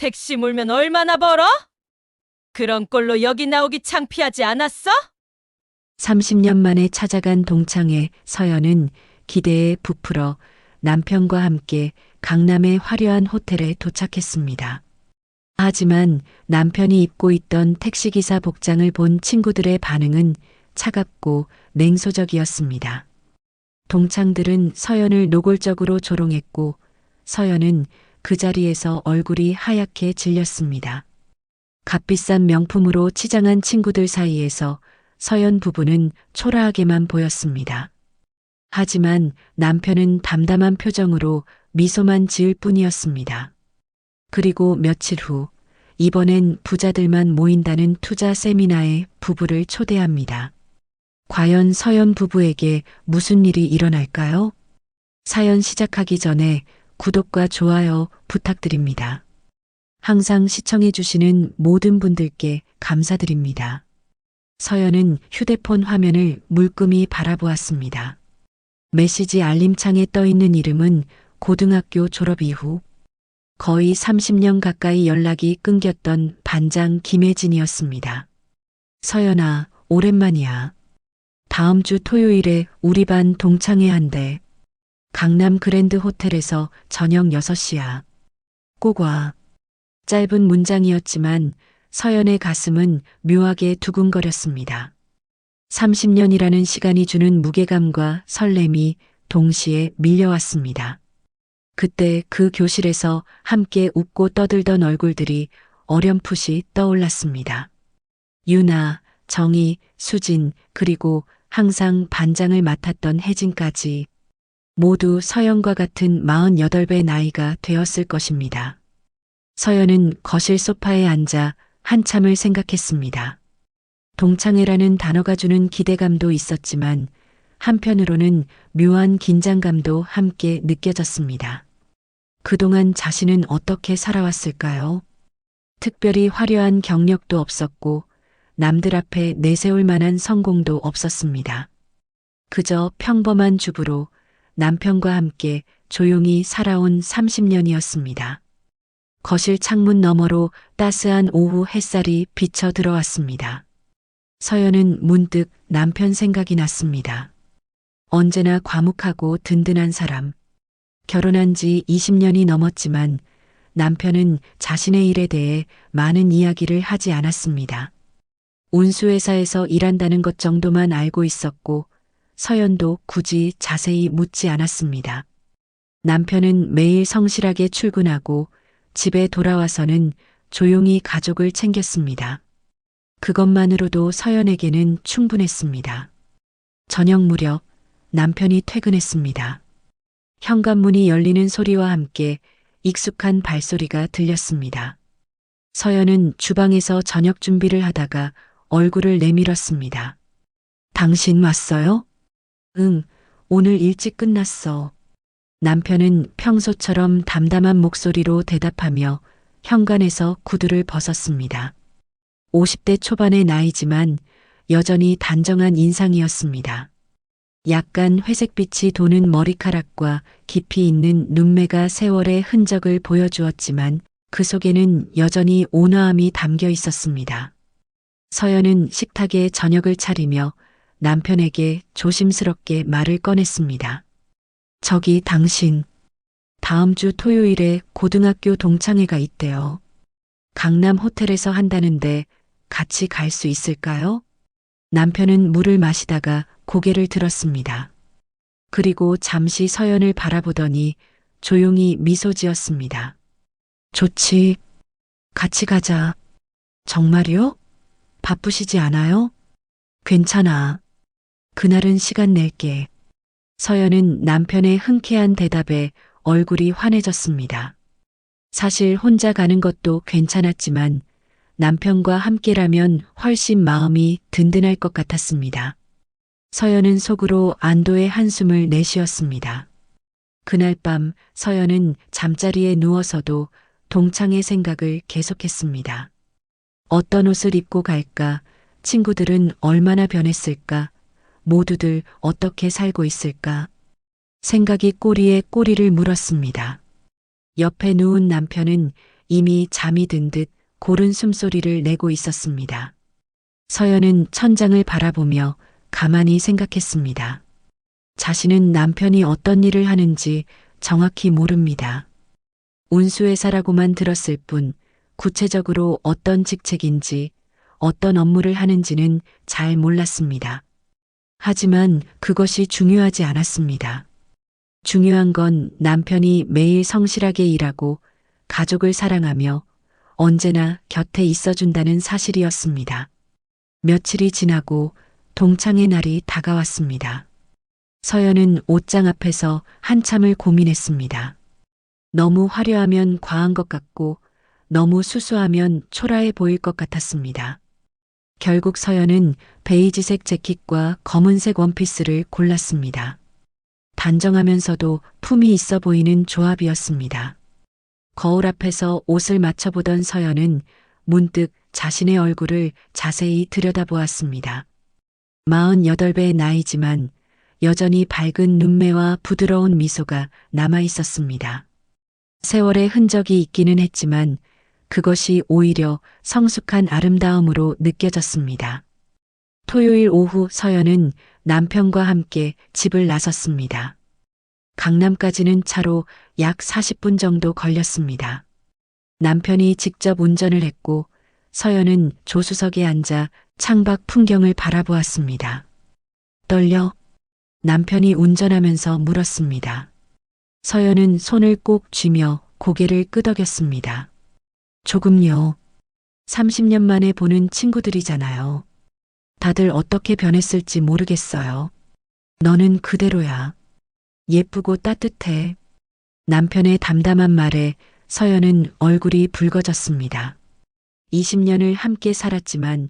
택시 몰면 얼마나 벌어? 그런 꼴로 여기 나오기 창피하지 않았어? 30년 만에 찾아간 동창회 서연은 기대에 부풀어 남편과 함께 강남의 화려한 호텔에 도착했습니다. 하지만 남편이 입고 있던 택시기사 복장을 본 친구들의 반응은 차갑고 냉소적이었습니다. 동창들은 서연을 노골적으로 조롱했고 서연은 그 자리에서 얼굴이 하얗게 질렸습니다. 값비싼 명품으로 치장한 친구들 사이에서 서연 부부는 초라하게만 보였습니다. 하지만 남편은 담담한 표정으로 미소만 지을 뿐이었습니다. 그리고 며칠 후, 이번엔 부자들만 모인다는 투자 세미나에 부부를 초대합니다. 과연 서연 부부에게 무슨 일이 일어날까요? 사연 시작하기 전에 구독과 좋아요 부탁드립니다. 항상 시청해주시는 모든 분들께 감사드립니다. 서연은 휴대폰 화면을 물끄미 바라보았습니다. 메시지 알림창에 떠있는 이름은 고등학교 졸업 이후 거의 30년 가까이 연락이 끊겼던 반장 김혜진이었습니다. 서연아, 오랜만이야. 다음 주 토요일에 우리 반 동창회 한대. 강남 그랜드 호텔에서 저녁 6시야. 꼭 와. 짧은 문장이었지만 서연의 가슴은 묘하게 두근거렸습니다. 30년이라는 시간이 주는 무게감과 설렘이 동시에 밀려왔습니다. 그때 그 교실에서 함께 웃고 떠들던 얼굴들이 어렴풋이 떠올랐습니다. 유나, 정희, 수진, 그리고 항상 반장을 맡았던 혜진까지 모두 서연과 같은 48배 나이가 되었을 것입니다. 서연은 거실 소파에 앉아 한참을 생각했습니다. 동창회라는 단어가 주는 기대감도 있었지만 한편으로는 묘한 긴장감도 함께 느껴졌습니다. 그동안 자신은 어떻게 살아왔을까요? 특별히 화려한 경력도 없었고 남들 앞에 내세울 만한 성공도 없었습니다. 그저 평범한 주부로 남편과 함께 조용히 살아온 30년이었습니다. 거실 창문 너머로 따스한 오후 햇살이 비쳐 들어왔습니다. 서연은 문득 남편 생각이 났습니다. 언제나 과묵하고 든든한 사람. 결혼한 지 20년이 넘었지만 남편은 자신의 일에 대해 많은 이야기를 하지 않았습니다. 운수회사에서 일한다는 것 정도만 알고 있었고 서연도 굳이 자세히 묻지 않았습니다. 남편은 매일 성실하게 출근하고 집에 돌아와서는 조용히 가족을 챙겼습니다. 그것만으로도 서연에게는 충분했습니다. 저녁 무렵 남편이 퇴근했습니다. 현관문이 열리는 소리와 함께 익숙한 발소리가 들렸습니다. 서연은 주방에서 저녁 준비를 하다가 얼굴을 내밀었습니다. 당신 왔어요? 응, 오늘 일찍 끝났어. 남편은 평소처럼 담담한 목소리로 대답하며 현관에서 구두를 벗었습니다. 50대 초반의 나이지만 여전히 단정한 인상이었습니다. 약간 회색빛이 도는 머리카락과 깊이 있는 눈매가 세월의 흔적을 보여주었지만 그 속에는 여전히 온화함이 담겨 있었습니다. 서연은 식탁에 저녁을 차리며 남편에게 조심스럽게 말을 꺼냈습니다. 저기 당신, 다음 주 토요일에 고등학교 동창회가 있대요. 강남 호텔에서 한다는데 같이 갈 수 있을까요? 남편은 물을 마시다가 고개를 들었습니다. 그리고 잠시 서연을 바라보더니 조용히 미소 지었습니다. 좋지. 같이 가자. 정말요? 바쁘시지 않아요? 괜찮아. 그날은 시간 낼게. 서연은 남편의 흔쾌한 대답에 얼굴이 환해졌습니다. 사실 혼자 가는 것도 괜찮았지만 남편과 함께라면 훨씬 마음이 든든할 것 같았습니다. 서연은 속으로 안도의 한숨을 내쉬었습니다. 그날 밤 서연은 잠자리에 누워서도 동창의 생각을 계속했습니다. 어떤 옷을 입고 갈까? 친구들은 얼마나 변했을까? 모두들 어떻게 살고 있을까? 생각이 꼬리에 꼬리를 물었습니다. 옆에 누운 남편은 이미 잠이 든 듯 고른 숨소리를 내고 있었습니다. 서연은 천장을 바라보며 가만히 생각했습니다. 자신은 남편이 어떤 일을 하는지 정확히 모릅니다. 운수회사라고만 들었을 뿐 구체적으로 어떤 직책인지 어떤 업무를 하는지는 잘 몰랐습니다. 하지만 그것이 중요하지 않았습니다. 중요한 건 남편이 매일 성실하게 일하고 가족을 사랑하며 언제나 곁에 있어준다는 사실이었습니다. 며칠이 지나고 동창의 날이 다가왔습니다. 서연은 옷장 앞에서 한참을 고민했습니다. 너무 화려하면 과한 것 같고 너무 수수하면 초라해 보일 것 같았습니다. 결국 서연은 베이지색 재킷과 검은색 원피스를 골랐습니다. 단정하면서도 품이 있어 보이는 조합이었습니다. 거울 앞에서 옷을 맞춰보던 서연은 문득 자신의 얼굴을 자세히 들여다보았습니다. 48배의 나이지만 여전히 밝은 눈매와 부드러운 미소가 남아 있었습니다. 세월의 흔적이 있기는 했지만 그것이 오히려 성숙한 아름다움으로 느껴졌습니다. 토요일 오후 서연은 남편과 함께 집을 나섰습니다. 강남까지는 차로 약 40분 정도 걸렸습니다. 남편이 직접 운전을 했고 서연은 조수석에 앉아 창밖 풍경을 바라보았습니다. 떨려? 남편이 운전하면서 물었습니다. 서연은 손을 꼭 쥐며 고개를 끄덕였습니다. 조금요. 30년 만에 보는 친구들이잖아요. 다들 어떻게 변했을지 모르겠어요. 너는 그대로야. 예쁘고 따뜻해. 남편의 담담한 말에 서연은 얼굴이 붉어졌습니다. 20년을 함께 살았지만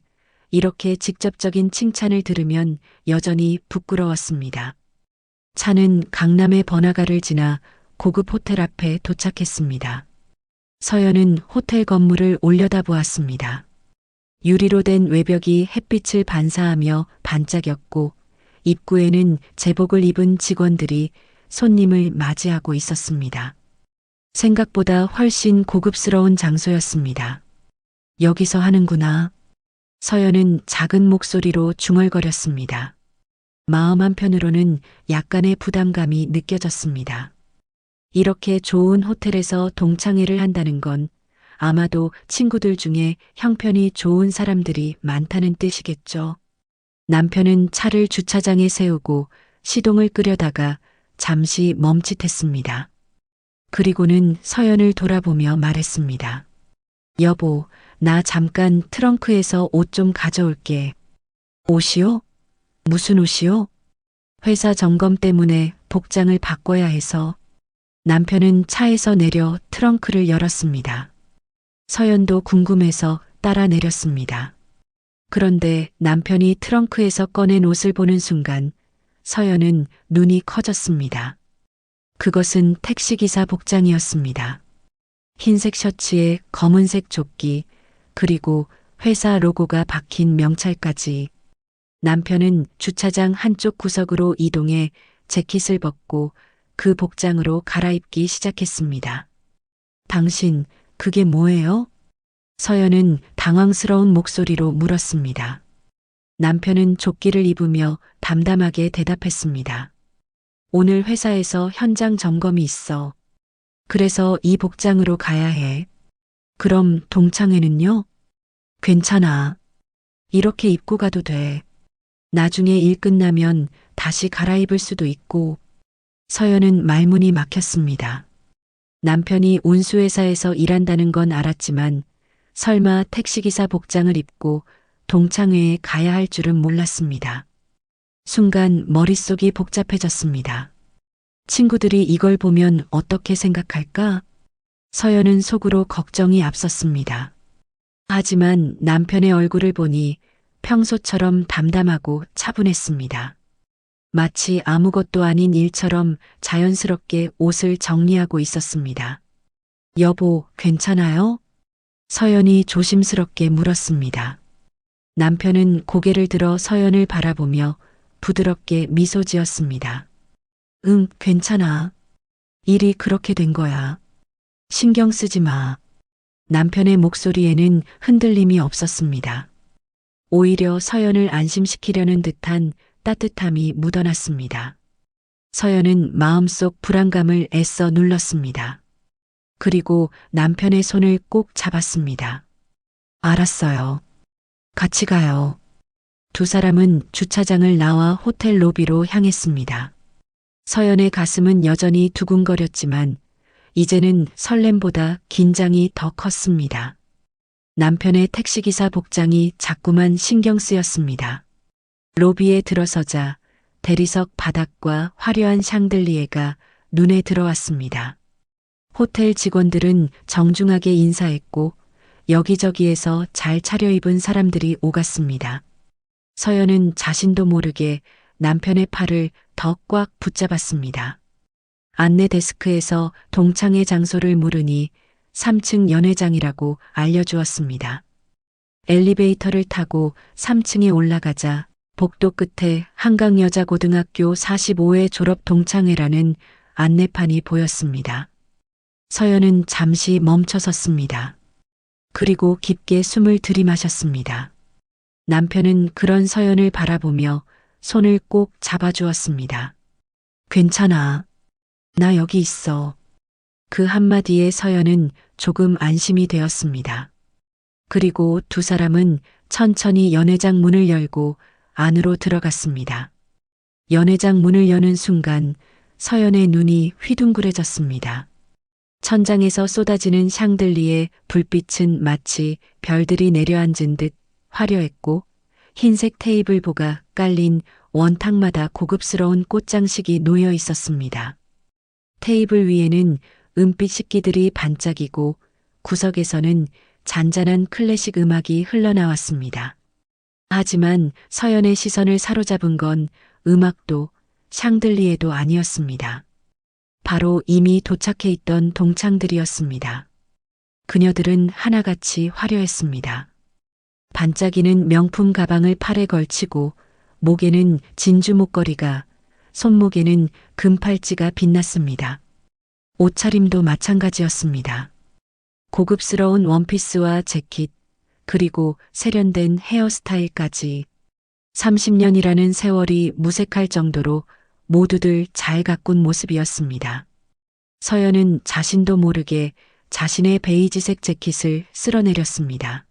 이렇게 직접적인 칭찬을 들으면 여전히 부끄러웠습니다. 차는 강남의 번화가를 지나 고급 호텔 앞에 도착했습니다. 서연은 호텔 건물을 올려다보았습니다. 유리로 된 외벽이 햇빛을 반사하며 반짝였고 입구에는 제복을 입은 직원들이 손님을 맞이하고 있었습니다. 생각보다 훨씬 고급스러운 장소였습니다. 여기서 하는구나. 서연은 작은 목소리로 중얼거렸습니다. 마음 한편으로는 약간의 부담감이 느껴졌습니다. 이렇게 좋은 호텔에서 동창회를 한다는 건 아마도 친구들 중에 형편이 좋은 사람들이 많다는 뜻이겠죠. 남편은 차를 주차장에 세우고 시동을 끄려다가 잠시 멈칫했습니다. 그리고는 서연을 돌아보며 말했습니다. 여보, 나 잠깐 트렁크에서 옷 좀 가져올게. 옷이요? 무슨 옷이요? 회사 점검 때문에 복장을 바꿔야 해서. 남편은 차에서 내려 트렁크를 열었습니다. 서연도 궁금해서 따라 내렸습니다. 그런데 남편이 트렁크에서 꺼낸 옷을 보는 순간 서연은 눈이 커졌습니다. 그것은 택시기사 복장이었습니다. 흰색 셔츠에 검은색 조끼, 그리고 회사 로고가 박힌 명찰까지. 남편은 주차장 한쪽 구석으로 이동해 재킷을 벗고 그 복장으로 갈아입기 시작했습니다. 당신, 그게 뭐예요? 서연은 당황스러운 목소리로 물었습니다. 남편은 조끼를 입으며 담담하게 대답했습니다. 오늘 회사에서 현장 점검이 있어. 그래서 이 복장으로 가야 해. 그럼 동창회는요? 괜찮아. 이렇게 입고 가도 돼. 나중에 일 끝나면 다시 갈아입을 수도 있고. 서연은 말문이 막혔습니다. 남편이 운수회사에서 일한다는 건 알았지만 설마 택시기사 복장을 입고 동창회에 가야 할 줄은 몰랐습니다. 순간 머릿속이 복잡해졌습니다. 친구들이 이걸 보면 어떻게 생각할까? 서연은 속으로 걱정이 앞섰습니다. 하지만 남편의 얼굴을 보니 평소처럼 담담하고 차분했습니다. 마치 아무것도 아닌 일처럼 자연스럽게 옷을 정리하고 있었습니다. 여보, 괜찮아요? 서연이 조심스럽게 물었습니다. 남편은 고개를 들어 서연을 바라보며 부드럽게 미소 지었습니다. 응, 괜찮아. 일이 그렇게 된 거야. 신경 쓰지 마. 남편의 목소리에는 흔들림이 없었습니다. 오히려 서연을 안심시키려는 듯한 따뜻함이 묻어났습니다. 서연은 마음속 불안감을 애써 눌렀습니다. 그리고 남편의 손을 꼭 잡았습니다. 알았어요. 같이 가요. 두 사람은 주차장을 나와 호텔 로비로 향했습니다. 서연의 가슴은 여전히 두근거렸지만 이제는 설렘보다 긴장이 더 컸습니다. 남편의 택시기사 복장이 자꾸만 신경 쓰였습니다. 로비에 들어서자 대리석 바닥과 화려한 샹들리에가 눈에 들어왔습니다. 호텔 직원들은 정중하게 인사했고 여기저기에서 잘 차려입은 사람들이 오갔습니다. 서연은 자신도 모르게 남편의 팔을 더 꽉 붙잡았습니다. 안내 데스크에서 동창회 장소를 물으니 3층 연회장이라고 알려주었습니다. 엘리베이터를 타고 3층에 올라가자 복도 끝에 한강여자고등학교 45회 졸업 동창회라는 안내판이 보였습니다. 서연은 잠시 멈춰 섰습니다. 그리고 깊게 숨을 들이마셨습니다. 남편은 그런 서연을 바라보며 손을 꼭 잡아주었습니다. 괜찮아. 나 여기 있어. 그 한마디에 서연은 조금 안심이 되었습니다. 그리고 두 사람은 천천히 연회장 문을 열고 안으로 들어갔습니다. 연회장 문을 여는 순간 서연의 눈이 휘둥그레졌습니다. 천장에서 쏟아지는 샹들리에 불빛은 마치 별들이 내려앉은 듯 화려했고 흰색 테이블보가 깔린 원탁마다 고급스러운 꽃장식이 놓여 있었습니다. 테이블 위에는 은빛 식기들이 반짝이고 구석에서는 잔잔한 클래식 음악이 흘러나왔습니다. 하지만 서연의 시선을 사로잡은 건 음악도 샹들리에도 아니었습니다. 바로 이미 도착해 있던 동창들이었습니다. 그녀들은 하나같이 화려했습니다. 반짝이는 명품 가방을 팔에 걸치고 목에는 진주 목걸이가, 손목에는 금팔찌가 빛났습니다. 옷차림도 마찬가지였습니다. 고급스러운 원피스와 재킷, 그리고 세련된 헤어스타일까지 30년이라는 세월이 무색할 정도로 모두들 잘 가꾼 모습이었습니다. 서연은 자신도 모르게 자신의 베이지색 재킷을 쓸어내렸습니다.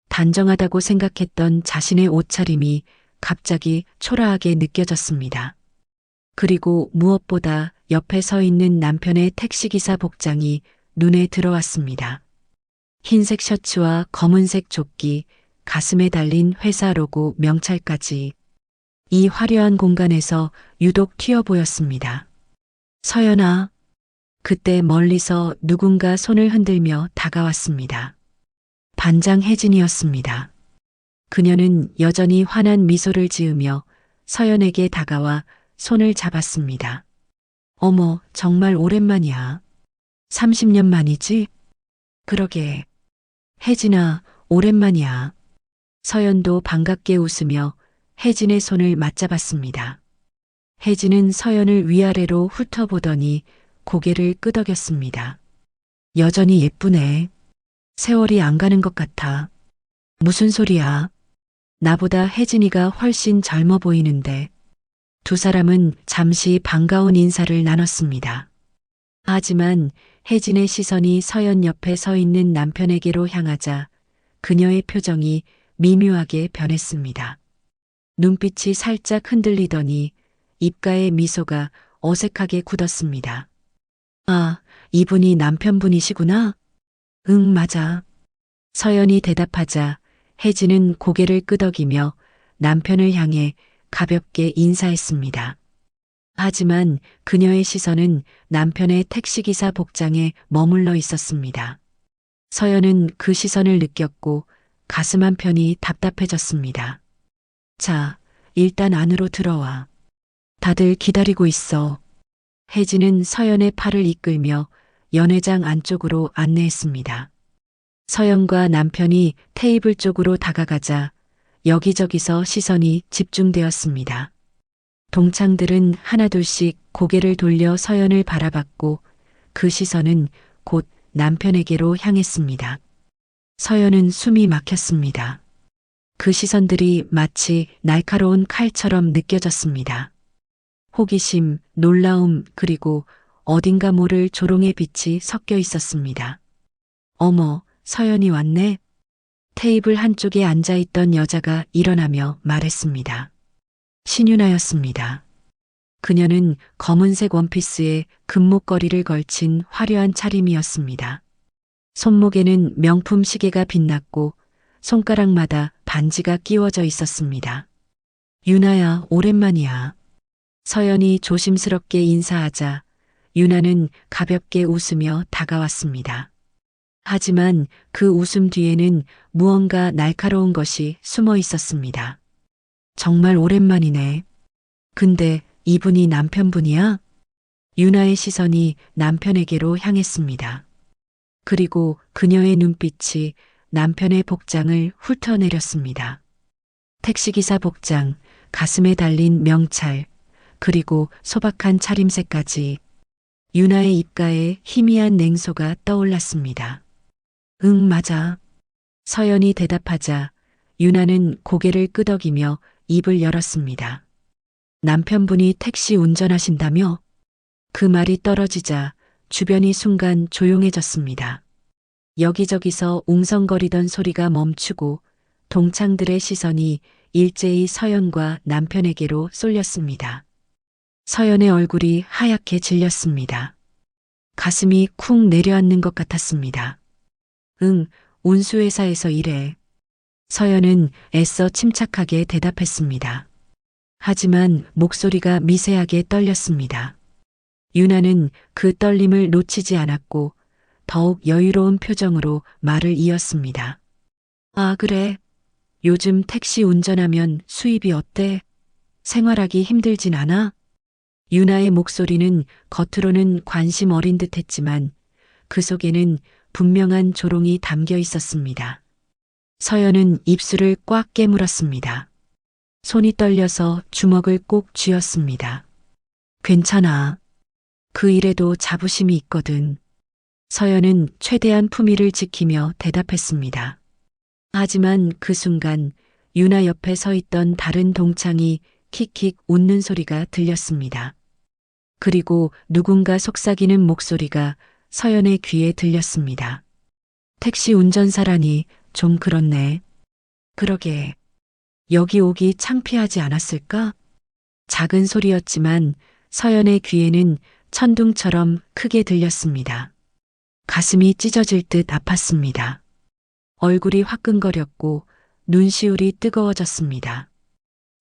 단정하다고 생각했던 자신의 옷차림이 갑자기 초라하게 느껴졌습니다. 그리고 무엇보다 옆에 서 있는 남편의 택시기사 복장이 눈에 들어왔습니다. 흰색 셔츠와 검은색 조끼, 가슴에 달린 회사 로고 명찰까지 이 화려한 공간에서 유독 튀어 보였습니다. 서연아. 그때 멀리서 누군가 손을 흔들며 다가왔습니다. 반장 혜진이었습니다. 그녀는 여전히 환한 미소를 지으며 서연에게 다가와 손을 잡았습니다. 어머, 정말 오랜만이야. 30년 만이지? 그러게. 혜진아, 오랜만이야. 서연도 반갑게 웃으며 혜진의 손을 맞잡았습니다. 혜진은 서연을 위아래로 훑어보더니 고개를 끄덕였습니다. 여전히 예쁘네. 세월이 안 가는 것 같아. 무슨 소리야? 나보다 혜진이가 훨씬 젊어 보이는데. 두 사람은 잠시 반가운 인사를 나눴습니다. 하지만 혜진의 시선이 서연 옆에 서 있는 남편에게로 향하자 그녀의 표정이 미묘하게 변했습니다. 눈빛이 살짝 흔들리더니 입가에 미소가 어색하게 굳었습니다. 아, 이분이 남편분이시구나? 응, 맞아. 서연이 대답하자 혜진은 고개를 끄덕이며 남편을 향해 가볍게 인사했습니다. 하지만 그녀의 시선은 남편의 택시기사 복장에 머물러 있었습니다. 서연은 그 시선을 느꼈고 가슴 한편이 답답해졌습니다. 자, 일단 안으로 들어와. 다들 기다리고 있어. 혜진은 서연의 팔을 이끌며 연회장 안쪽으로 안내했습니다. 서연과 남편이 테이블 쪽으로 다가가자 여기저기서 시선이 집중되었습니다. 동창들은 하나둘씩 고개를 돌려 서연을 바라봤고 그 시선은 곧 남편에게로 향했습니다. 서연은 숨이 막혔습니다. 그 시선들이 마치 날카로운 칼처럼 느껴졌습니다. 호기심, 놀라움, 그리고 어딘가 모를 조롱의 빛이 섞여 있었습니다. 어머, 서연이 왔네? 테이블 한쪽에 앉아있던 여자가 일어나며 말했습니다. 신윤아였습니다. 그녀는 검은색 원피스에 금목걸이를 걸친 화려한 차림이었습니다. 손목에는 명품 시계가 빛났고 손가락마다 반지가 끼워져 있었습니다. 유나야, 오랜만이야. 서연이 조심스럽게 인사하자 유나는 가볍게 웃으며 다가왔습니다. 하지만 그 웃음 뒤에는 무언가 날카로운 것이 숨어 있었습니다. 정말 오랜만이네. 근데 이분이 남편분이야? 유나의 시선이 남편에게로 향했습니다. 그리고 그녀의 눈빛이 남편의 복장을 훑어내렸습니다. 택시기사 복장, 가슴에 달린 명찰, 그리고 소박한 차림새까지 유나의 입가에 희미한 냉소가 떠올랐습니다. 응, 맞아. 서연이 대답하자 유나는 고개를 끄덕이며 입을 열었습니다. 남편분이 택시 운전하신다며? 그 말이 떨어지자 주변이 순간 조용해졌습니다. 여기저기서 웅성거리던 소리가 멈추고 동창들의 시선이 일제히 서연과 남편에게로 쏠렸습니다. 서연의 얼굴이 하얗게 질렸습니다. 가슴이 쿵 내려앉는 것 같았습니다. 응, 운수회사에서 일해. 서연은 애써 침착하게 대답했습니다. 하지만 목소리가 미세하게 떨렸습니다. 유나는 그 떨림을 놓치지 않았고 더욱 여유로운 표정으로 말을 이었습니다. 아, 그래. 요즘 택시 운전하면 수입이 어때? 생활하기 힘들진 않아? 유나의 목소리는 겉으로는 관심 어린 듯 했지만 그 속에는 분명한 조롱이 담겨 있었습니다. 서연은 입술을 꽉 깨물었습니다. 손이 떨려서 주먹을 꼭 쥐었습니다. 괜찮아. 그 일에도 자부심이 있거든. 서연은 최대한 품위를 지키며 대답했습니다. 하지만 그 순간 유나 옆에 서 있던 다른 동창이 킥킥 웃는 소리가 들렸습니다. 그리고 누군가 속삭이는 목소리가 서연의 귀에 들렸습니다. 택시 운전사라니 좀 그렇네. 그러게. 여기 오기 창피하지 않았을까? 작은 소리였지만 서연의 귀에는 천둥처럼 크게 들렸습니다. 가슴이 찢어질 듯 아팠습니다. 얼굴이 화끈거렸고 눈시울이 뜨거워졌습니다.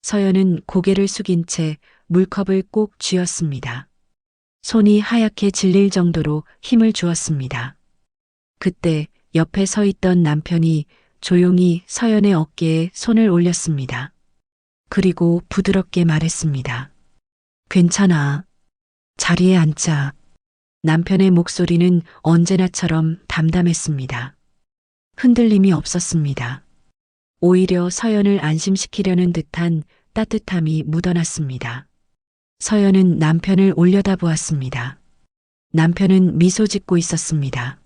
서연은 고개를 숙인 채 물컵을 꼭 쥐었습니다. 손이 하얗게 질릴 정도로 힘을 주었습니다. 그때 옆에 서 있던 남편이 조용히 서연의 어깨에 손을 올렸습니다. 그리고 부드럽게 말했습니다. 괜찮아. 자리에 앉자. 남편의 목소리는 언제나처럼 담담했습니다. 흔들림이 없었습니다. 오히려 서연을 안심시키려는 듯한 따뜻함이 묻어났습니다. 서연은 남편을 올려다보았습니다. 남편은 미소 짓고 있었습니다.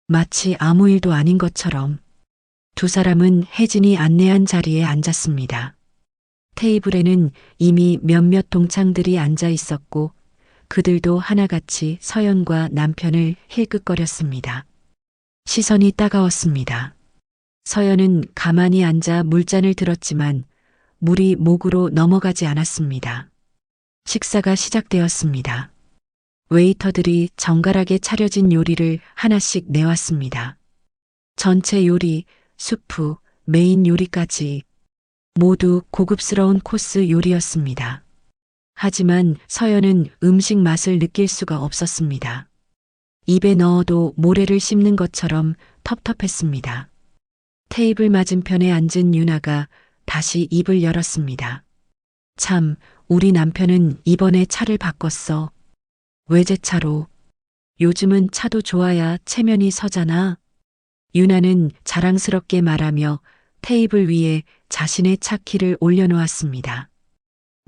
마치 아무 일도 아닌 것처럼. 두 사람은 혜진이 안내한 자리에 앉았습니다. 테이블에는 이미 몇몇 동창들이 앉아 있었고 그들도 하나같이 서연과 남편을 힐끗거렸습니다. 시선이 따가웠습니다. 서연은 가만히 앉아 물잔을 들었지만 물이 목으로 넘어가지 않았습니다. 식사가 시작되었습니다. 웨이터들이 정갈하게 차려진 요리를 하나씩 내왔습니다. 전체 요리, 수프, 메인 요리까지 모두 고급스러운 코스 요리였습니다. 하지만 서연은 음식 맛을 느낄 수가 없었습니다. 입에 넣어도 모래를 씹는 것처럼 텁텁했습니다. 테이블 맞은편에 앉은 유나가 다시 입을 열었습니다. 참, 우리 남편은 이번에 차를 바꿨어. 외제차로. 요즘은 차도 좋아야 체면이 서잖아. 유나는 자랑스럽게 말하며 테이블 위에 자신의 차 키를 올려놓았습니다.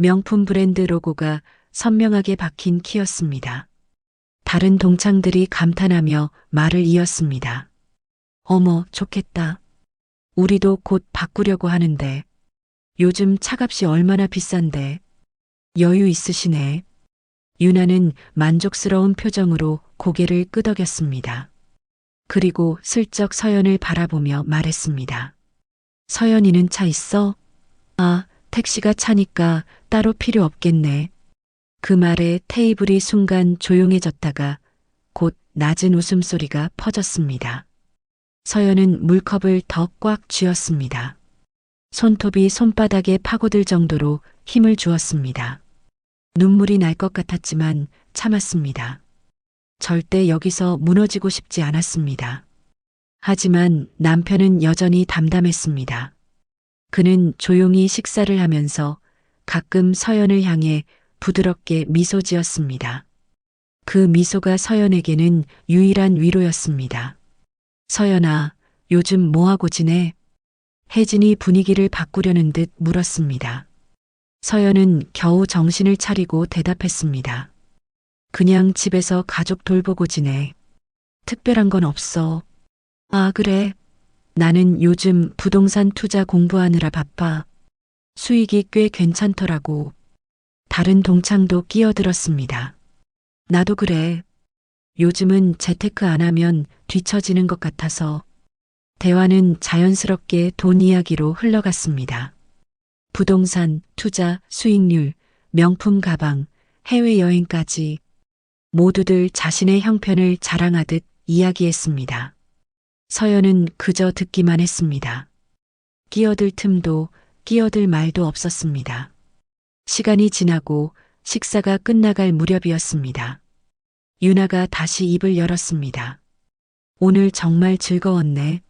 명품 브랜드 로고가 선명하게 박힌 키였습니다. 다른 동창들이 감탄하며 말을 이었습니다. 어머, 좋겠다. 우리도 곧 바꾸려고 하는데. 요즘 차값이 얼마나 비싼데. 여유 있으시네. 유나는 만족스러운 표정으로 고개를 끄덕였습니다. 그리고 슬쩍 서연을 바라보며 말했습니다. 서연이는 차 있어? 아, 택시가 차니까 따로 필요 없겠네. 그 말에 테이블이 순간 조용해졌다가 곧 낮은 웃음소리가 퍼졌습니다. 서연은 물컵을 더 꽉 쥐었습니다. 손톱이 손바닥에 파고들 정도로 힘을 주었습니다. 눈물이 날 것 같았지만 참았습니다. 절대 여기서 무너지고 싶지 않았습니다. 하지만 남편은 여전히 담담했습니다. 그는 조용히 식사를 하면서 가끔 서연을 향해 부드럽게 미소 지었습니다. 그 미소가 서연에게는 유일한 위로였습니다. 서연아, 요즘 뭐하고 지내? 혜진이 분위기를 바꾸려는 듯 물었습니다. 서연은 겨우 정신을 차리고 대답했습니다. 그냥 집에서 가족 돌보고 지내. 특별한 건 없어. 아, 그래. 나는 요즘 부동산 투자 공부하느라 바빠. 수익이 꽤 괜찮더라고. 다른 동창도 끼어들었습니다. 나도 그래. 요즘은 재테크 안 하면 뒤처지는 것 같아서. 대화는 자연스럽게 돈 이야기로 흘러갔습니다. 부동산, 투자, 수익률, 명품 가방, 해외여행까지 모두들 자신의 형편을 자랑하듯 이야기했습니다. 서연은 그저 듣기만 했습니다. 끼어들 틈도 끼어들 말도 없었습니다. 시간이 지나고 식사가 끝나갈 무렵이었습니다. 유나가 다시 입을 열었습니다. 오늘 정말 즐거웠네.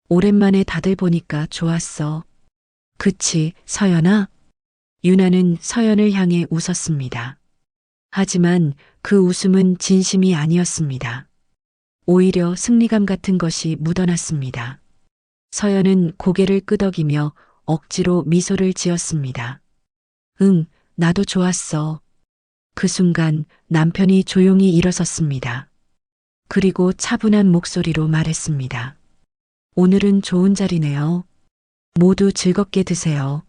오랜만에 다들 보니까 좋았어. 그치, 서연아? 유나는 서연을 향해 웃었습니다. 하지만 그 웃음은 진심이 아니었습니다. 오히려 승리감 같은 것이 묻어났습니다. 서연은 고개를 끄덕이며 억지로 미소를 지었습니다. 응, 나도 좋았어. 그 순간 남편이 조용히 일어섰습니다. 그리고 차분한 목소리로 말했습니다. 오늘은 좋은 자리네요. 모두 즐겁게 드세요.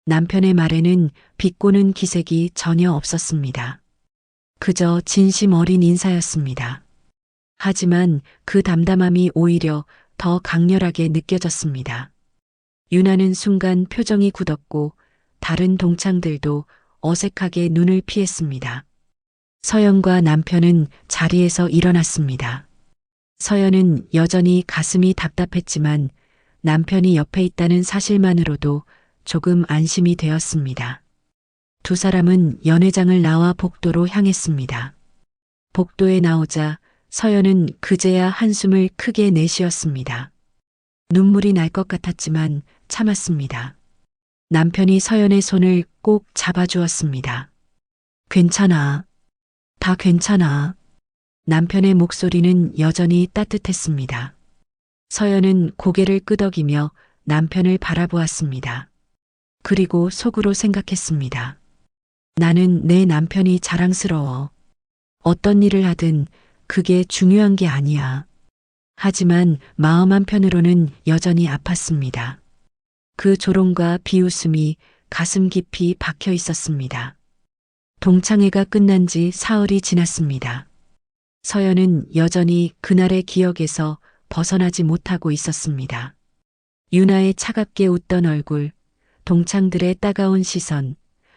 남편의 말에는 비꼬는 기색이 전혀 없었습니다. 그저 진심 어린 인사였습니다. 하지만 그 담담함이 오히려 더 강렬하게 느껴졌습니다. 유나는 순간 표정이 굳었고 다른 동창들도 어색하게 눈을 피했습니다. 서연과 남편은 자리에서 일어났습니다. 서연은 여전히 가슴이 답답했지만 남편이 옆에 있다는 사실만으로도 조금 안심이 되었습니다. 두 사람은 연회장을 나와 복도로 향했습니다. 복도에 나오자 서연은 그제야 한숨을 크게 내쉬었습니다. 눈물이 날 것 같았지만 참았습니다. 남편이 서연의 손을 꼭 잡아주었습니다. 괜찮아. 다 괜찮아. 남편의 목소리는 여전히 따뜻했습니다. 서연은 고개를 끄덕이며 남편을 바라보았습니다. 그리고 속으로 생각했습니다. 나는 내 남편이 자랑스러워. 어떤 일을 하든 그게 중요한 게 아니야. 하지만 마음 한편으로는 여전히 아팠습니다. 그 조롱과 비웃음이 가슴 깊이 박혀 있었습니다. 동창회가 끝난 지 사흘이 지났습니다. 서연은 여전히 그날의 기억에서 벗어나지 못하고 있었습니다. 유나의 차갑게 웃던 얼굴, 동창들의 따가운 시선,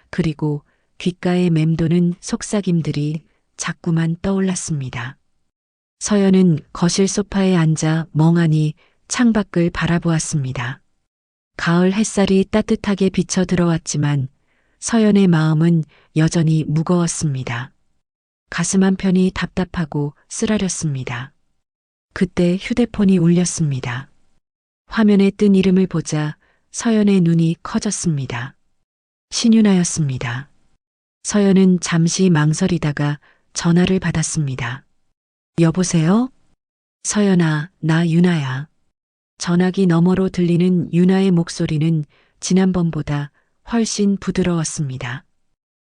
그리고 귓가에 맴도는 속삭임들이 자꾸만 떠올랐습니다. 서연은 거실 소파에 앉아 멍하니 창밖을 바라보았습니다. 가을 햇살이 따뜻하게 비쳐 들어왔지만 서연의 마음은 여전히 무거웠습니다. 가슴 한편이 답답하고 쓰라렸습니다. 그때 휴대폰이 울렸습니다. 화면에 뜬 이름을 보자 서연의 눈이 커졌습니다. 신유나였습니다. 서연은 잠시 망설이다가 전화를 받았습니다. 여보세요? 서연아, 나 유나야. 전화기 너머로 들리는 유나의 목소리는 지난번보다 훨씬 부드러웠습니다.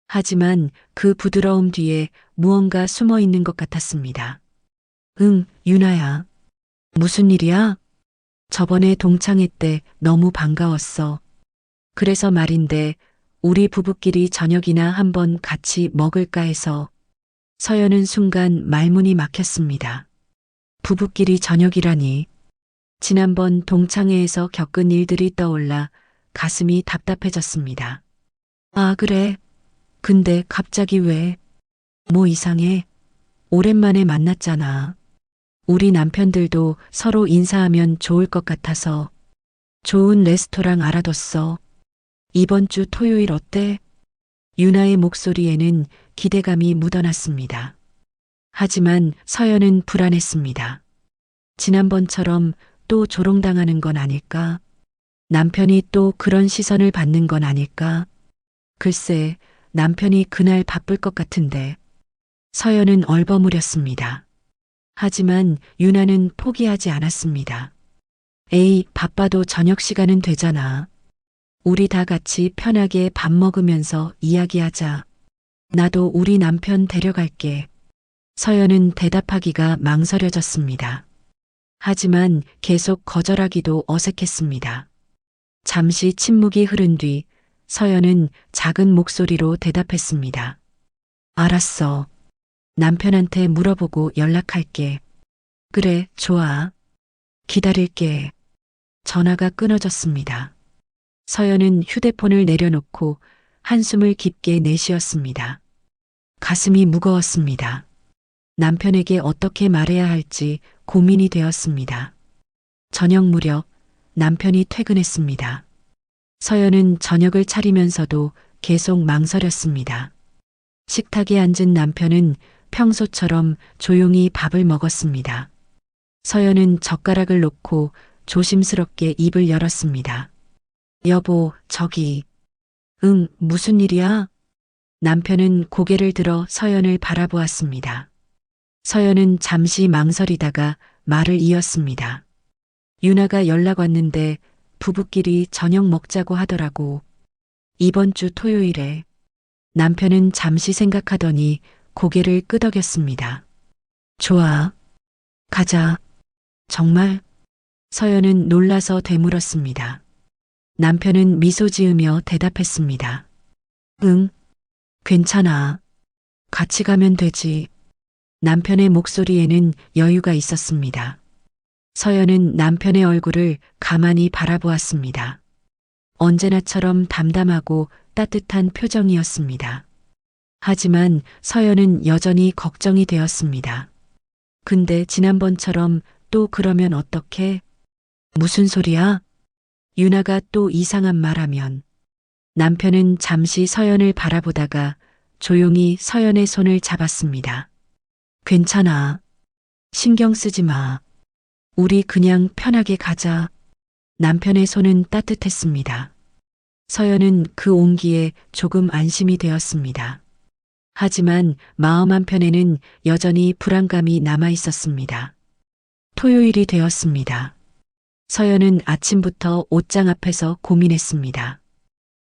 하지만 그 부드러움 뒤에 무언가 숨어 있는 것 같았습니다. 응, 유나야. 무슨 일이야? 저번에 동창회 때 너무 반가웠어. 그래서 말인데 우리 부부끼리 저녁이나 한번 같이 먹을까 해서. 서연은 순간 말문이 막혔습니다. 부부끼리 저녁이라니. 지난번 동창회에서 겪은 일들이 떠올라 가슴이 답답해졌습니다. 아, 그래. 근데 갑자기 왜? 뭐 이상해? 오랜만에 만났잖아. 우리 남편들도 서로 인사하면 좋을 것 같아서. 좋은 레스토랑 알아뒀어. 이번 주 토요일 어때? 유나의 목소리에는 기대감이 묻어났습니다. 하지만 서연은 불안했습니다. 지난번처럼 또 조롱당하는 건 아닐까? 남편이 또 그런 시선을 받는 건 아닐까? 글쎄, 남편이 그날 바쁠 것 같은데. 서연은 얼버무렸습니다. 하지만 유나는 포기하지 않았습니다. 에이, 바빠도 저녁 시간은 되잖아. 우리 다 같이 편하게 밥 먹으면서 이야기하자. 나도 우리 남편 데려갈게. 서연은 대답하기가 망설여졌습니다. 하지만 계속 거절하기도 어색했습니다. 잠시 침묵이 흐른 뒤 서연은 작은 목소리로 대답했습니다. 알았어. 남편한테 물어보고 연락할게. 그래, 좋아. 기다릴게. 전화가 끊어졌습니다. 서연은 휴대폰을 내려놓고 한숨을 깊게 내쉬었습니다. 가슴이 무거웠습니다. 남편에게 어떻게 말해야 할지 고민이 되었습니다. 저녁 무렵 남편이 퇴근했습니다. 서연은 저녁을 차리면서도 계속 망설였습니다. 식탁에 앉은 남편은 평소처럼 조용히 밥을 먹었습니다. 서연은 젓가락을 놓고 조심스럽게 입을 열었습니다. 여보, 저기. 응, 무슨 일이야? 남편은 고개를 들어 서연을 바라보았습니다. 서연은 잠시 망설이다가 말을 이었습니다. 유나가 연락 왔는데 부부끼리 저녁 먹자고 하더라고. 이번 주 토요일에. 남편은 잠시 생각하더니 고개를 끄덕였습니다. 좋아. 가자. 정말? 서연은 놀라서 되물었습니다. 남편은 미소 지으며 대답했습니다. 응, 괜찮아. 같이 가면 되지. 남편의 목소리에는 여유가 있었습니다. 서연은 남편의 얼굴을 가만히 바라보았습니다. 언제나처럼 담담하고 따뜻한 표정이었습니다. 하지만 서연은 여전히 걱정이 되었습니다. 근데 지난번처럼 또 그러면 어떡해? 무슨 소리야? 유나가 또 이상한 말하면. 남편은 잠시 서연을 바라보다가 조용히 서연의 손을 잡았습니다. 괜찮아. 신경 쓰지 마. 우리 그냥 편하게 가자. 남편의 손은 따뜻했습니다. 서연은 그 온기에 조금 안심이 되었습니다. 하지만 마음 한편에는 여전히 불안감이 남아 있었습니다. 토요일이 되었습니다. 서연은 아침부터 옷장 앞에서 고민했습니다.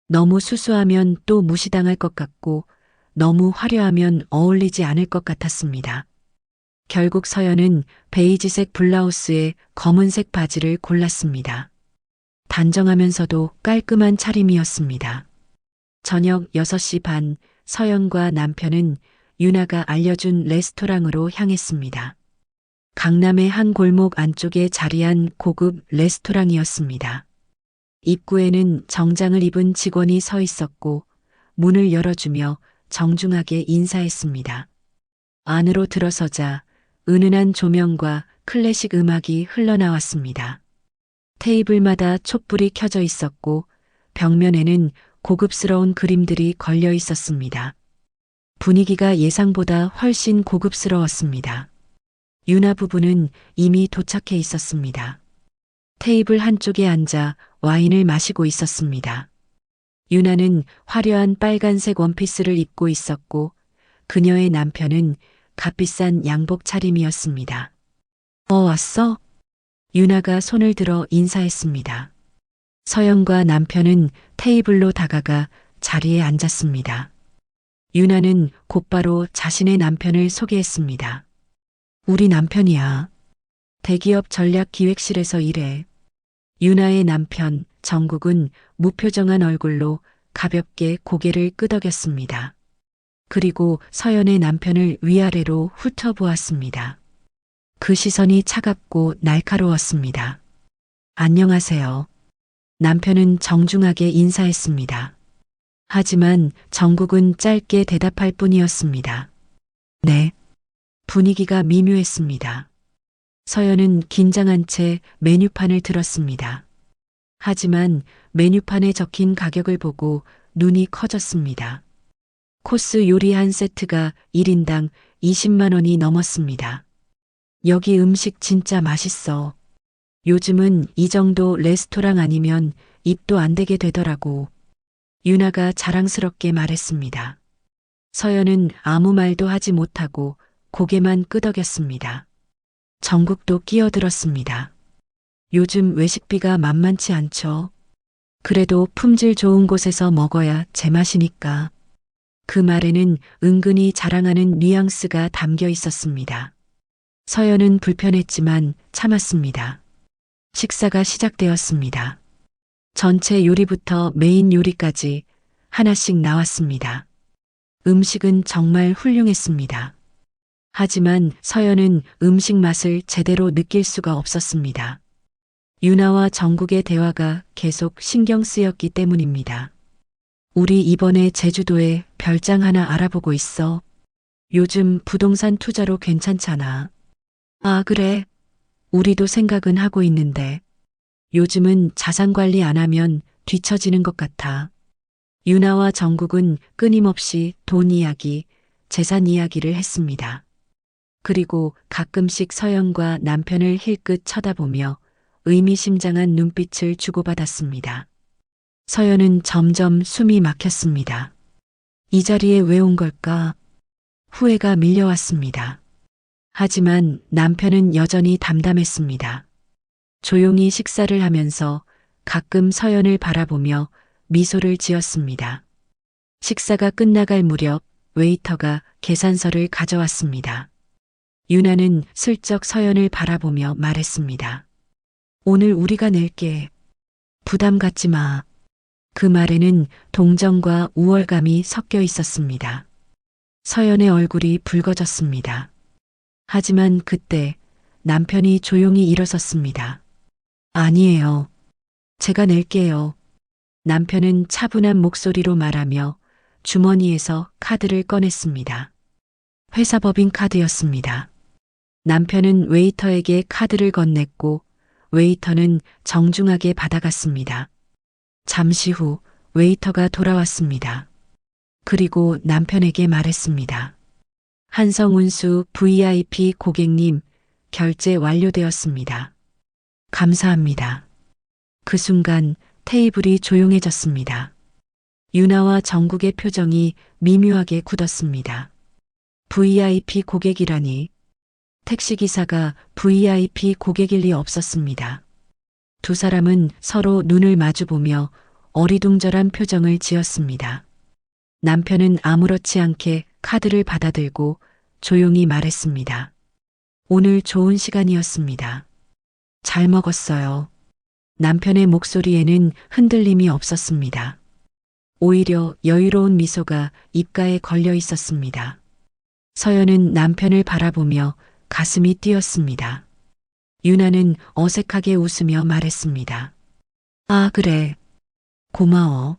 너무 수수하면 또 무시당할 것 같고 너무 화려하면 어울리지 않을 것 같았습니다. 결국 서연은 베이지색 블라우스에 검은색 바지를 골랐습니다. 단정하면서도 깔끔한 차림이었습니다. 저녁 6시 반 서연과 남편은 유나가 알려준 레스토랑으로 향했습니다. 강남의 한 골목 안쪽에 자리한 고급 레스토랑이었습니다. 입구에는 정장을 입은 직원이 서 있었고 문을 열어주며 정중하게 인사했습니다. 안으로 들어서자 은은한 조명과 클래식 음악이 흘러나왔습니다. 테이블마다 촛불이 켜져 있었고 벽면에는 고급스러운 그림들이 걸려 있었습니다. 분위기가 예상보다 훨씬 고급스러웠습니다. 유나 부부는 이미 도착해 있었습니다. 테이블 한쪽에 앉아 와인을 마시고 있었습니다. 유나는 화려한 빨간색 원피스를 입고 있었고 그녀의 남편은 값비싼 양복 차림이었습니다. 왔어? 유나가 손을 들어 인사했습니다. 서연과 남편은 테이블로 다가가 자리에 앉았습니다. 유나는 곧바로 자신의 남편을 소개했습니다. 우리 남편이야. 대기업 전략기획실에서 일해. 유나의 남편 정국은 무표정한 얼굴로 가볍게 고개를 끄덕였습니다. 그리고 서연의 남편을 위아래로 훑어보았습니다. 그 시선이 차갑고 날카로웠습니다. 안녕하세요. 남편은 정중하게 인사했습니다. 하지만 정국은 짧게 대답할 뿐이었습니다. 네. 분위기가 미묘했습니다. 서연은 긴장한 채 메뉴판을 들었습니다. 하지만 메뉴판에 적힌 가격을 보고 눈이 커졌습니다. 코스 요리 한 세트가 1인당 20만 원이 넘었습니다. 여기 음식 진짜 맛있어. 요즘은 이 정도 레스토랑 아니면 입도 안 대게 되더라고. 유나가 자랑스럽게 말했습니다. 서연은 아무 말도 하지 못하고 고개만 끄덕였습니다. 정국도 끼어들었습니다. 요즘 외식비가 만만치 않죠. 그래도 품질 좋은 곳에서 먹어야 제맛이니까. 그 말에는 은근히 자랑하는 뉘앙스가 담겨 있었습니다. 서연은 불편했지만 참았습니다. 식사가 시작되었습니다. 전체 요리부터 메인 요리까지 하나씩 나왔습니다. 음식은 정말 훌륭했습니다. 하지만 서연은 음식 맛을 제대로 느낄 수가 없었습니다. 유나와 정국의 대화가 계속 신경 쓰였기 때문입니다. 우리 이번에 제주도에 별장 하나 알아보고 있어. 요즘 부동산 투자로 괜찮잖아. 아, 그래. 우리도 생각은 하고 있는데 요즘은 자산 관리 안 하면 뒤처지는 것 같아. 유나와 정국은 끊임없이 돈 이야기, 재산 이야기를 했습니다. 그리고 가끔씩 서연과 남편을 힐끗 쳐다보며 의미심장한 눈빛을 주고받았습니다. 서연은 점점 숨이 막혔습니다. 이 자리에 왜 온 걸까? 후회가 밀려왔습니다. 하지만 남편은 여전히 담담했습니다. 조용히 식사를 하면서 가끔 서연을 바라보며 미소를 지었습니다. 식사가 끝나갈 무렵 웨이터가 계산서를 가져왔습니다. 유나는 슬쩍 서연을 바라보며 말했습니다. 오늘 우리가 낼게. 부담 갖지 마. 그 말에는 동정과 우월감이 섞여 있었습니다. 서연의 얼굴이 붉어졌습니다. 하지만 그때 남편이 조용히 일어섰습니다. 아니에요. 제가 낼게요. 남편은 차분한 목소리로 말하며 주머니에서 카드를 꺼냈습니다. 회사 법인 카드였습니다. 남편은 웨이터에게 카드를 건넸고 웨이터는 정중하게 받아갔습니다. 잠시 후 웨이터가 돌아왔습니다. 그리고 남편에게 말했습니다. 한성운수 VIP 고객님, 결제 완료되었습니다. 감사합니다. 그 순간 테이블이 조용해졌습니다. 유나와 정국의 표정이 미묘하게 굳었습니다. VIP 고객이라니. 택시기사가 VIP 고객일 리 없었습니다. 두 사람은 서로 눈을 마주보며 어리둥절한 표정을 지었습니다. 남편은 아무렇지 않게 카드를 받아들고 조용히 말했습니다. 오늘 좋은 시간이었습니다. 잘 먹었어요. 남편의 목소리에는 흔들림이 없었습니다. 오히려 여유로운 미소가 입가에 걸려 있었습니다. 서연은 남편을 바라보며 가슴이 뛰었습니다. 유나는 어색하게 웃으며 말했습니다. 아, 그래. 고마워.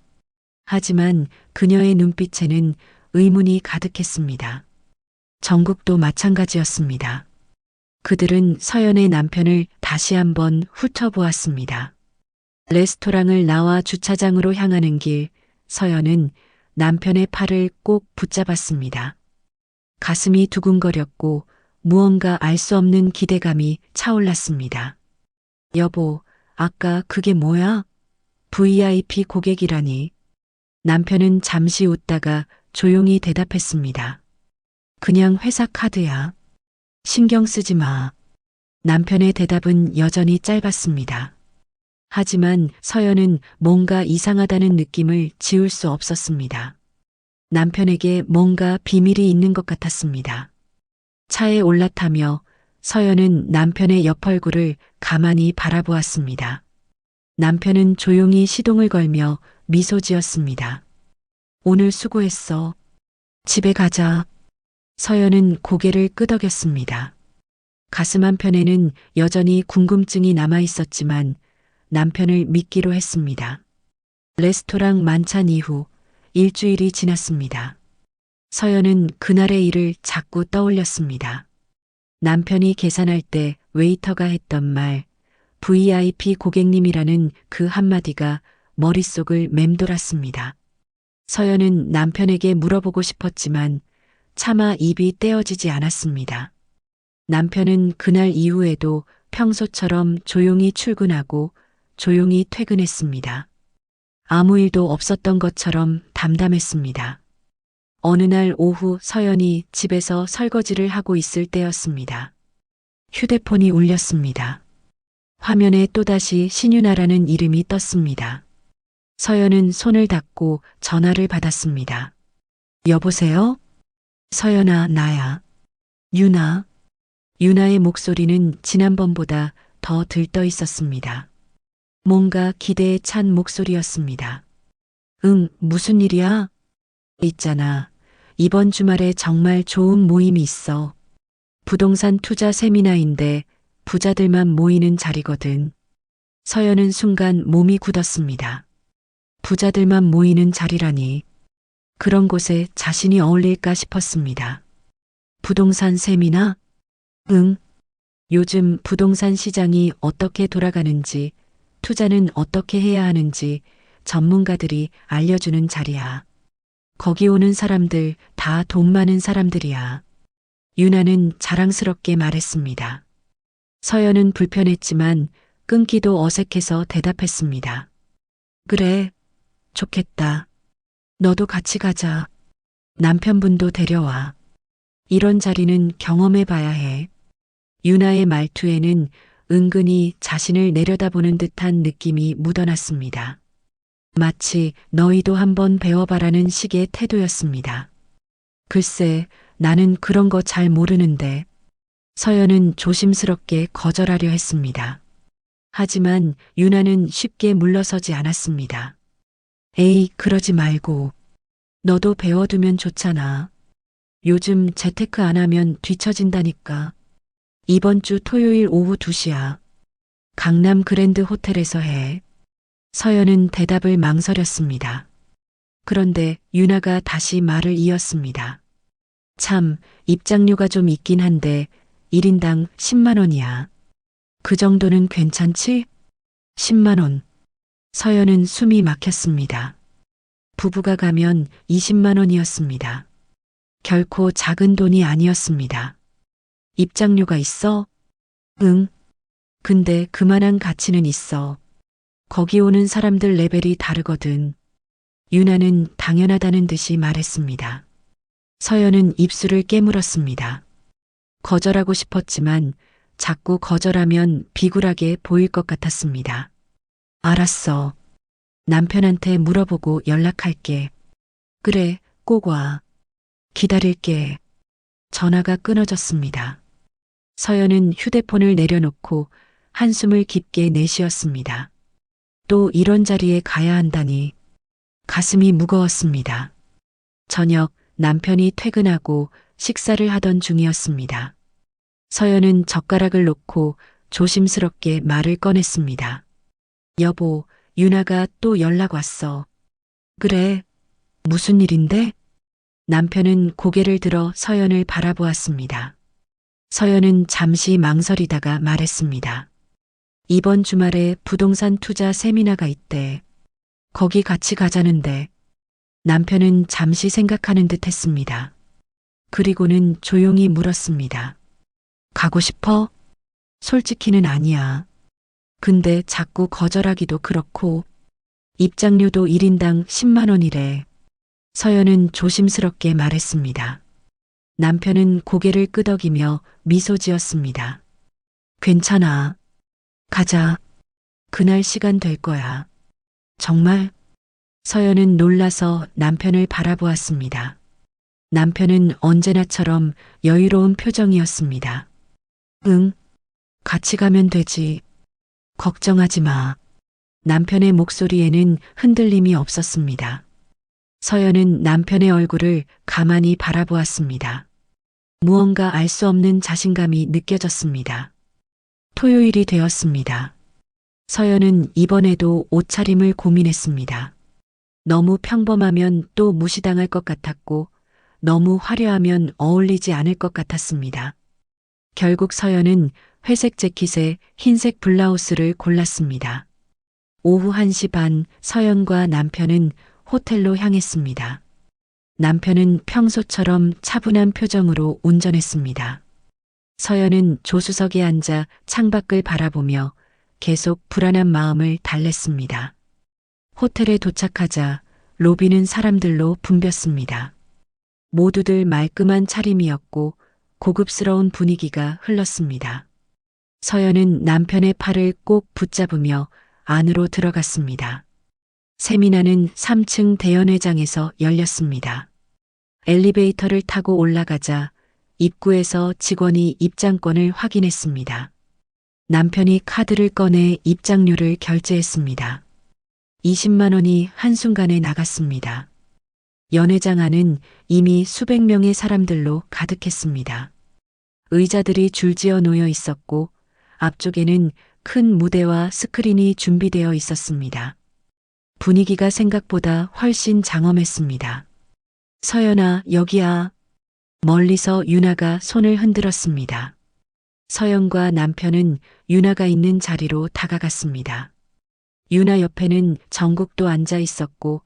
하지만 그녀의 눈빛에는 의문이 가득했습니다. 정국도 마찬가지였습니다. 그들은 서연의 남편을 다시 한번 훑어보았습니다. 레스토랑을 나와 주차장으로 향하는 길, 서연은 남편의 팔을 꼭 붙잡았습니다. 가슴이 두근거렸고 무언가 알 수 없는 기대감이 차올랐습니다. 여보, 아까 그게 뭐야? VIP 고객이라니. 남편은 잠시 웃다가 조용히 대답했습니다. 그냥 회사 카드야. 신경 쓰지 마. 남편의 대답은 여전히 짧았습니다. 하지만 서연은 뭔가 이상하다는 느낌을 지울 수 없었습니다. 남편에게 뭔가 비밀이 있는 것 같았습니다. 차에 올라타며 서연은 남편의 옆 얼굴을 가만히 바라보았습니다. 남편은 조용히 시동을 걸며 미소 지었습니다. 오늘 수고했어. 집에 가자. 서연은 고개를 끄덕였습니다. 가슴 한편에는 여전히 궁금증이 남아 있었지만 남편을 믿기로 했습니다. 레스토랑 만찬 이후 일주일이 지났습니다. 서연은 그날의 일을 자꾸 떠올렸습니다. 남편이 계산할 때 웨이터가 했던 말, VIP 고객님이라는 그 한마디가 머릿속을 맴돌았습니다. 서연은 남편에게 물어보고 싶었지만 차마 입이 떼어지지 않았습니다. 남편은 그날 이후에도 평소처럼 조용히 출근하고 조용히 퇴근했습니다. 아무 일도 없었던 것처럼 담담했습니다. 어느 날 오후 서연이 집에서 설거지를 하고 있을 때였습니다. 휴대폰이 울렸습니다. 화면에 또다시 신윤아라는 이름이 떴습니다. 서연은 손을 닫고 전화를 받았습니다. 여보세요? 서연아, 나야. 윤아. 윤아의 목소리는 지난번보다 더 들떠 있었습니다. 뭔가 기대에 찬 목소리였습니다. 응, 무슨 일이야? 있잖아. 이번 주말에 정말 좋은 모임이 있어. 부동산 투자 세미나인데 부자들만 모이는 자리거든. 서연은 순간 몸이 굳었습니다. 부자들만 모이는 자리라니. 그런 곳에 자신이 어울릴까 싶었습니다. 부동산 세미나? 응. 요즘 부동산 시장이 어떻게 돌아가는지, 투자는 어떻게 해야 하는지 전문가들이 알려주는 자리야. 거기 오는 사람들 다 돈 많은 사람들이야. 윤아는 자랑스럽게 말했습니다. 서연은 불편했지만 끊기도 어색해서 대답했습니다. 그래, 좋겠다. 너도 같이 가자. 남편분도 데려와. 이런 자리는 경험해 봐야 해. 윤아의 말투에는 은근히 자신을 내려다보는 듯한 느낌이 묻어났습니다. 마치 너희도 한번 배워봐라는 식의 태도였습니다. 글쎄, 나는 그런 거 잘 모르는데. 서연은 조심스럽게 거절하려 했습니다. 하지만 윤아는 쉽게 물러서지 않았습니다. 에이, 그러지 말고. 너도 배워두면 좋잖아. 요즘 재테크 안 하면 뒤처진다니까. 이번 주 토요일 오후 2시야. 강남 그랜드 호텔에서 해. 서연은 대답을 망설였습니다. 그런데 윤아가 다시 말을 이었습니다. 참, 입장료가 좀 있긴 한데 1인당 10만 원이야. 그 정도는 괜찮지? 10만 원. 서연은 숨이 막혔습니다. 부부가 가면 20만 원이었습니다. 결코 작은 돈이 아니었습니다. 입장료가 있어? 응. 근데 그만한 가치는 있어. 거기 오는 사람들 레벨이 다르거든. 윤아는 당연하다는 듯이 말했습니다. 서연은 입술을 깨물었습니다. 거절하고 싶었지만 자꾸 거절하면 비굴하게 보일 것 같았습니다. 알았어. 남편한테 물어보고 연락할게. 그래, 꼭 와. 기다릴게. 전화가 끊어졌습니다. 서연은 휴대폰을 내려놓고 한숨을 깊게 내쉬었습니다. 또 이런 자리에 가야 한다니. 가슴이 무거웠습니다. 저녁 남편이 퇴근하고 식사를 하던 중이었습니다. 서연은 젓가락을 놓고 조심스럽게 말을 꺼냈습니다. 여보, 윤아가 또 연락 왔어. 그래, 무슨 일인데? 남편은 고개를 들어 서연을 바라보았습니다. 서연은 잠시 망설이다가 말했습니다. 이번 주말에 부동산 투자 세미나가 있대. 거기 같이 가자는데. 남편은 잠시 생각하는 듯 했습니다. 그리고는 조용히 물었습니다. 가고 싶어? 솔직히는 아니야. 근데 자꾸 거절하기도 그렇고 입장료도 1인당 10만 원이래. 서연은 조심스럽게 말했습니다. 남편은 고개를 끄덕이며 미소 지었습니다. 괜찮아. 가자. 그날 시간 될 거야. 정말? 서연은 놀라서 남편을 바라보았습니다. 남편은 언제나처럼 여유로운 표정이었습니다. 응, 같이 가면 되지. 걱정하지 마. 남편의 목소리에는 흔들림이 없었습니다. 서연은 남편의 얼굴을 가만히 바라보았습니다. 무언가 알 수 없는 자신감이 느껴졌습니다. 토요일이 되었습니다. 서연은 이번에도 옷차림을 고민했습니다. 너무 평범하면 또 무시당할 것 같았고, 너무 화려하면 어울리지 않을 것 같았습니다. 결국 서연은 회색 재킷에 흰색 블라우스를 골랐습니다. 오후 1시 반 서연과 남편은 호텔로 향했습니다. 남편은 평소처럼 차분한 표정으로 운전했습니다. 서연은 조수석에 앉아 창밖을 바라보며 계속 불안한 마음을 달랬습니다. 호텔에 도착하자 로비는 사람들로 붐볐습니다. 모두들 말끔한 차림이었고 고급스러운 분위기가 흘렀습니다. 서연은 남편의 팔을 꼭 붙잡으며 안으로 들어갔습니다. 세미나는 3층 대연회장에서 열렸습니다. 엘리베이터를 타고 올라가자 입구에서 직원이 입장권을 확인했습니다. 남편이 카드를 꺼내 입장료를 결제했습니다. 20만 원이 한순간에 나갔습니다. 연회장 안은 이미 수백 명의 사람들로 가득했습니다. 의자들이 줄지어 놓여 있었고 앞쪽에는 큰 무대와 스크린이 준비되어 있었습니다. 분위기가 생각보다 훨씬 장엄했습니다. 서연아, 여기야. 멀리서 유나가 손을 흔들었습니다. 서연과 남편은 유나가 있는 자리로 다가갔습니다. 유나 옆에는 정국도 앉아 있었고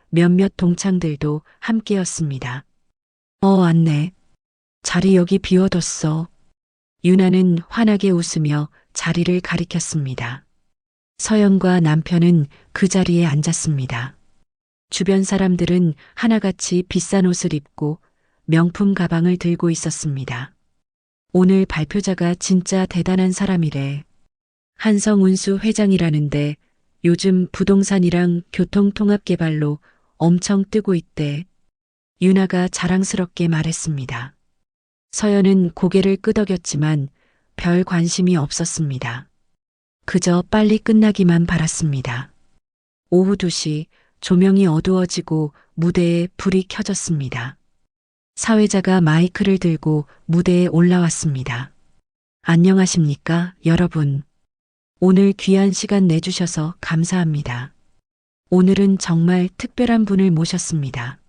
몇몇 동창들도 함께였습니다. 왔네. 자리 여기 비워뒀어. 유나는 환하게 웃으며 자리를 가리켰습니다. 서연과 남편은 그 자리에 앉았습니다. 주변 사람들은 하나같이 비싼 옷을 입고 명품 가방을 들고 있었습니다. 오늘 발표자가 진짜 대단한 사람이래. 한성운수 회장이라는데 요즘 부동산이랑 교통통합개발로 엄청 뜨고 있대. 유나가 자랑스럽게 말했습니다. 서연은 고개를 끄덕였지만 별 관심이 없었습니다. 그저 빨리 끝나기만 바랐습니다. 오후 2시 조명이 어두워지고 무대에 불이 켜졌습니다. 사회자가 마이크를 들고 무대에 올라왔습니다. 안녕하십니까, 여러분. 오늘 귀한 시간 내주셔서 감사합니다. 오늘은 정말 특별한 분을 모셨습니다.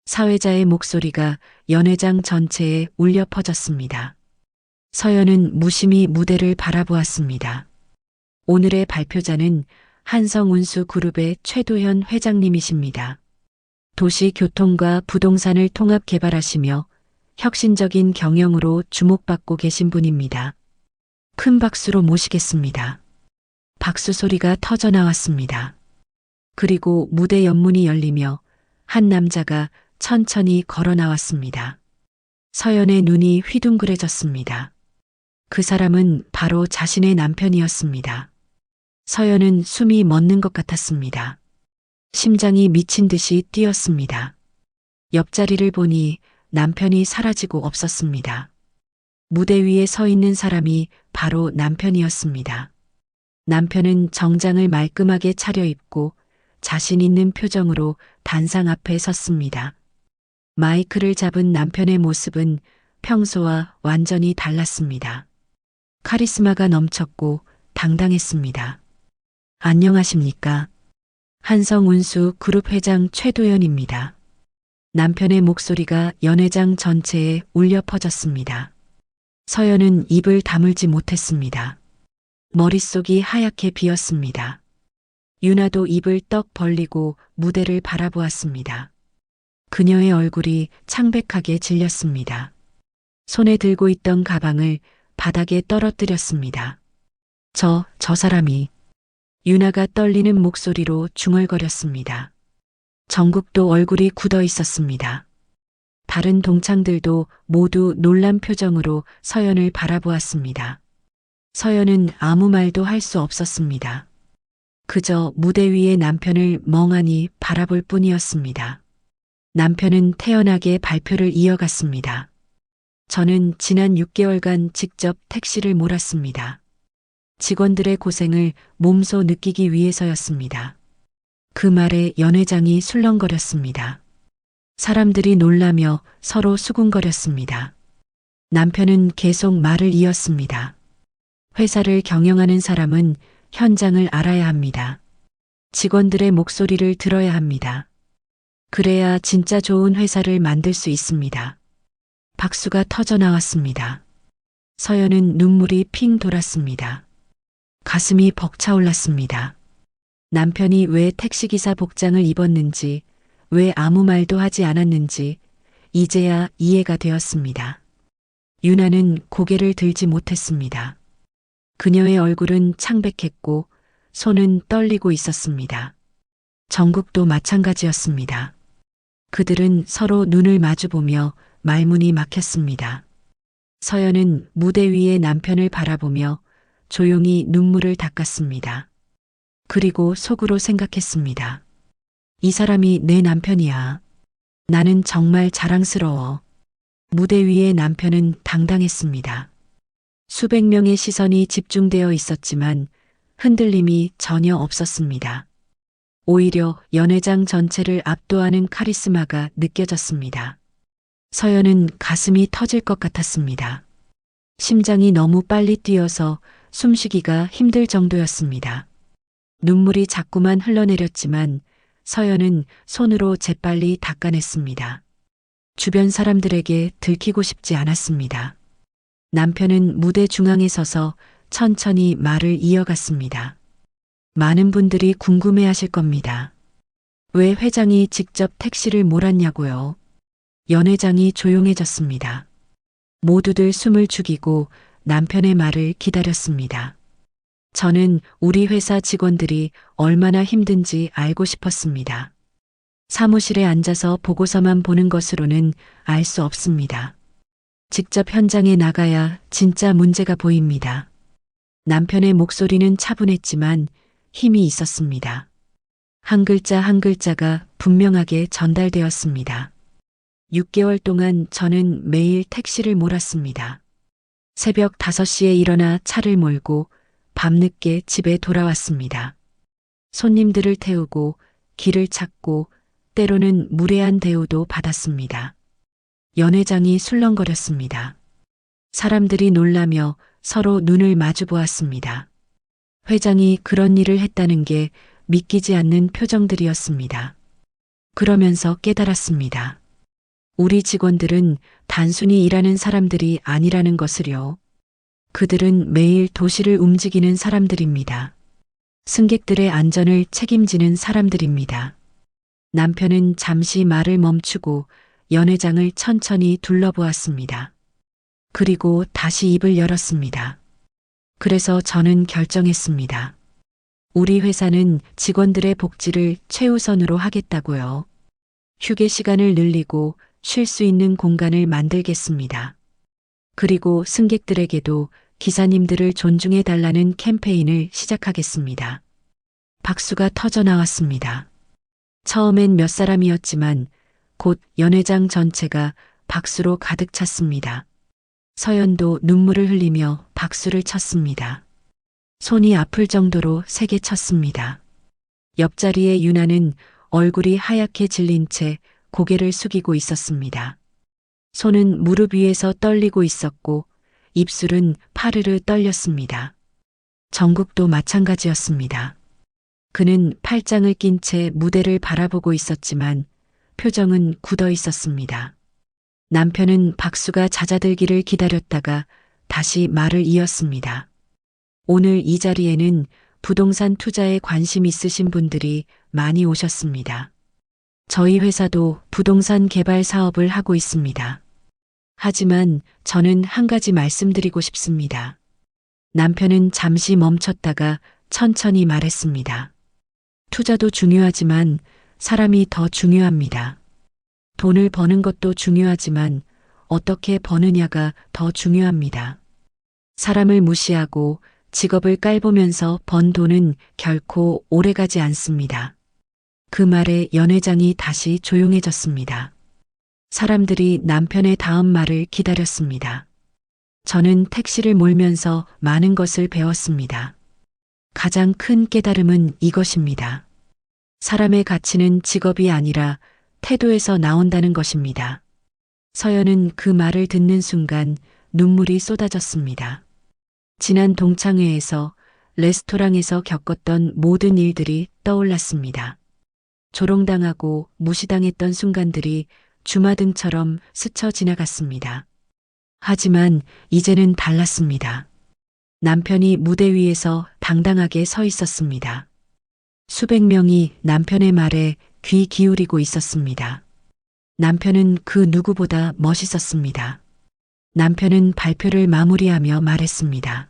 사회자의 목소리가 연회장 전체에 울려 퍼졌습니다. 서연은 무심히 무대를 바라보았습니다. 오늘의 발표자는 한성운수 그룹의 최도현 회장님이십니다. 도시교통과 부동산을 통합 개발하시며 혁신적인 경영으로 주목받고 계신 분입니다. 큰 박수로 모시겠습니다. 박수 소리가 터져 나왔습니다. 그리고 무대 연문이 열리며 한 남자가 천천히 걸어 나왔습니다. 서연의 눈이 휘둥그레졌습니다. 그 사람은 바로 자신의 남편이었습니다. 서연은 숨이 멎는 것 같았습니다. 심장이 미친 듯이 뛰었습니다. 옆자리를 보니 남편이 사라지고 없었습니다. 무대 위에 서 있는 사람이 바로 남편이었습니다. 남편은 정장을 말끔하게 차려입고 자신 있는 표정으로 단상 앞에 섰습니다. 마이크를 잡은 남편의 모습은 평소와 완전히 달랐습니다. 카리스마가 넘쳤고 당당했습니다. 안녕하십니까? 한성운수 그룹 회장 최도연입니다. 남편의 목소리가 연회장 전체에 울려 퍼졌습니다. 서연은 입을 다물지 못했습니다. 머릿속이 하얗게 비었습니다. 유나도 입을 떡 벌리고 무대를 바라보았습니다. 그녀의 얼굴이 창백하게 질렸습니다. 손에 들고 있던 가방을 바닥에 떨어뜨렸습니다. 저 사람이. 유나가 떨리는 목소리로 중얼거렸습니다. 정국도 얼굴이 굳어 있었습니다. 다른 동창들도 모두 놀란 표정으로 서연을 바라보았습니다. 서연은 아무 말도 할 수 없었습니다. 그저 무대 위의 남편을 멍하니 바라볼 뿐이었습니다. 남편은 태연하게 발표를 이어갔습니다. 저는 지난 6개월간 직접 택시를 몰았습니다. 직원들의 고생을 몸소 느끼기 위해서였습니다. 그 말에 연회장이 술렁거렸습니다. 사람들이 놀라며 서로 수군거렸습니다. 남편은 계속 말을 이었습니다. 회사를 경영하는 사람은 현장을 알아야 합니다. 직원들의 목소리를 들어야 합니다. 그래야 진짜 좋은 회사를 만들 수 있습니다. 박수가 터져 나왔습니다. 서연은 눈물이 핑 돌았습니다. 가슴이 벅차올랐습니다. 남편이 왜 택시기사 복장을 입었는지, 왜 아무 말도 하지 않았는지 이제야 이해가 되었습니다. 유나는 고개를 들지 못했습니다. 그녀의 얼굴은 창백했고 손은 떨리고 있었습니다. 정국도 마찬가지였습니다. 그들은 서로 눈을 마주보며 말문이 막혔습니다. 서연은 무대 위에 남편을 바라보며 조용히 눈물을 닦았습니다. 그리고 속으로 생각했습니다. 이 사람이 내 남편이야. 나는 정말 자랑스러워. 무대 위에 남편은 당당했습니다. 수백 명의 시선이 집중되어 있었지만 흔들림이 전혀 없었습니다. 오히려 연회장 전체를 압도하는 카리스마가 느껴졌습니다. 서연은 가슴이 터질 것 같았습니다. 심장이 너무 빨리 뛰어서 숨쉬기가 힘들 정도였습니다. 눈물이 자꾸만 흘러내렸지만 서연은 손으로 재빨리 닦아냈습니다. 주변 사람들에게 들키고 싶지 않았습니다. 남편은 무대 중앙에 서서 천천히 말을 이어갔습니다. 많은 분들이 궁금해하실 겁니다. 왜 회장이 직접 택시를 몰았냐고요? 연회장이 조용해졌습니다. 모두들 숨을 죽이고 남편의 말을 기다렸습니다. 저는 우리 회사 직원들이 얼마나 힘든지 알고 싶었습니다. 사무실에 앉아서 보고서만 보는 것으로는 알 수 없습니다. 직접 현장에 나가야 진짜 문제가 보입니다. 남편의 목소리는 차분했지만 힘이 있었습니다. 한 글자 한 글자가 분명하게 전달되었습니다. 6개월 동안 저는 매일 택시를 몰았습니다. 새벽 5시에 일어나 차를 몰고 밤늦게 집에 돌아왔습니다. 손님들을 태우고 길을 찾고 때로는 무례한 대우도 받았습니다. 연회장이 술렁거렸습니다. 사람들이 놀라며 서로 눈을 마주 보았습니다. 회장이 그런 일을 했다는 게 믿기지 않는 표정들이었습니다. 그러면서 깨달았습니다. 우리 직원들은 단순히 일하는 사람들이 아니라는 것을요. 그들은 매일 도시를 움직이는 사람들입니다. 승객들의 안전을 책임지는 사람들입니다. 남편은 잠시 말을 멈추고 연회장을 천천히 둘러보았습니다. 그리고 다시 입을 열었습니다. 그래서 저는 결정했습니다. 우리 회사는 직원들의 복지를 최우선으로 하겠다고요. 휴게 시간을 늘리고 쉴 수 있는 공간을 만들겠습니다. 그리고 승객들에게도 기사님들을 존중해 달라는 캠페인을 시작하겠습니다. 박수가 터져 나왔습니다. 처음엔 몇 사람이었지만 곧 연회장 전체가 박수로 가득 찼습니다. 서연도 눈물을 흘리며 박수를 쳤습니다. 손이 아플 정도로 세게 쳤습니다. 옆자리에 유나는 얼굴이 하얗게 질린 채 고개를 숙이고 있었습니다. 손은 무릎 위에서 떨리고 있었고 입술은 파르르 떨렸습니다. 정국도 마찬가지였습니다. 그는 팔짱을 낀 채 무대를 바라보고 있었지만 표정은 굳어 있었습니다. 남편은 박수가 잦아들기를 기다렸다가 다시 말을 이었습니다. 오늘 이 자리에는 부동산 투자에 관심 있으신 분들이 많이 오셨습니다. 저희 회사도 부동산 개발 사업을 하고 있습니다. 하지만 저는 한 가지 말씀드리고 싶습니다. 남편은 잠시 멈췄다가 천천히 말했습니다. 투자도 중요하지만 사람이 더 중요합니다. 돈을 버는 것도 중요하지만 어떻게 버느냐가 더 중요합니다. 사람을 무시하고 직업을 깔보면서 번 돈은 결코 오래가지 않습니다. 그 말에 연회장이 다시 조용해졌습니다. 사람들이 남편의 다음 말을 기다렸습니다. 저는 택시를 몰면서 많은 것을 배웠습니다. 가장 큰 깨달음은 이것입니다. 사람의 가치는 직업이 아니라 태도에서 나온다는 것입니다. 서연은 그 말을 듣는 순간 눈물이 쏟아졌습니다. 지난 동창회에서 레스토랑에서 겪었던 모든 일들이 떠올랐습니다. 조롱당하고 무시당했던 순간들이 주마등처럼 스쳐 지나갔습니다. 하지만 이제는 달랐습니다. 남편이 무대 위에서 당당하게 서 있었습니다. 수백 명이 남편의 말에 귀 기울이고 있었습니다. 남편은 그 누구보다 멋있었습니다. 남편은 발표를 마무리하며 말했습니다.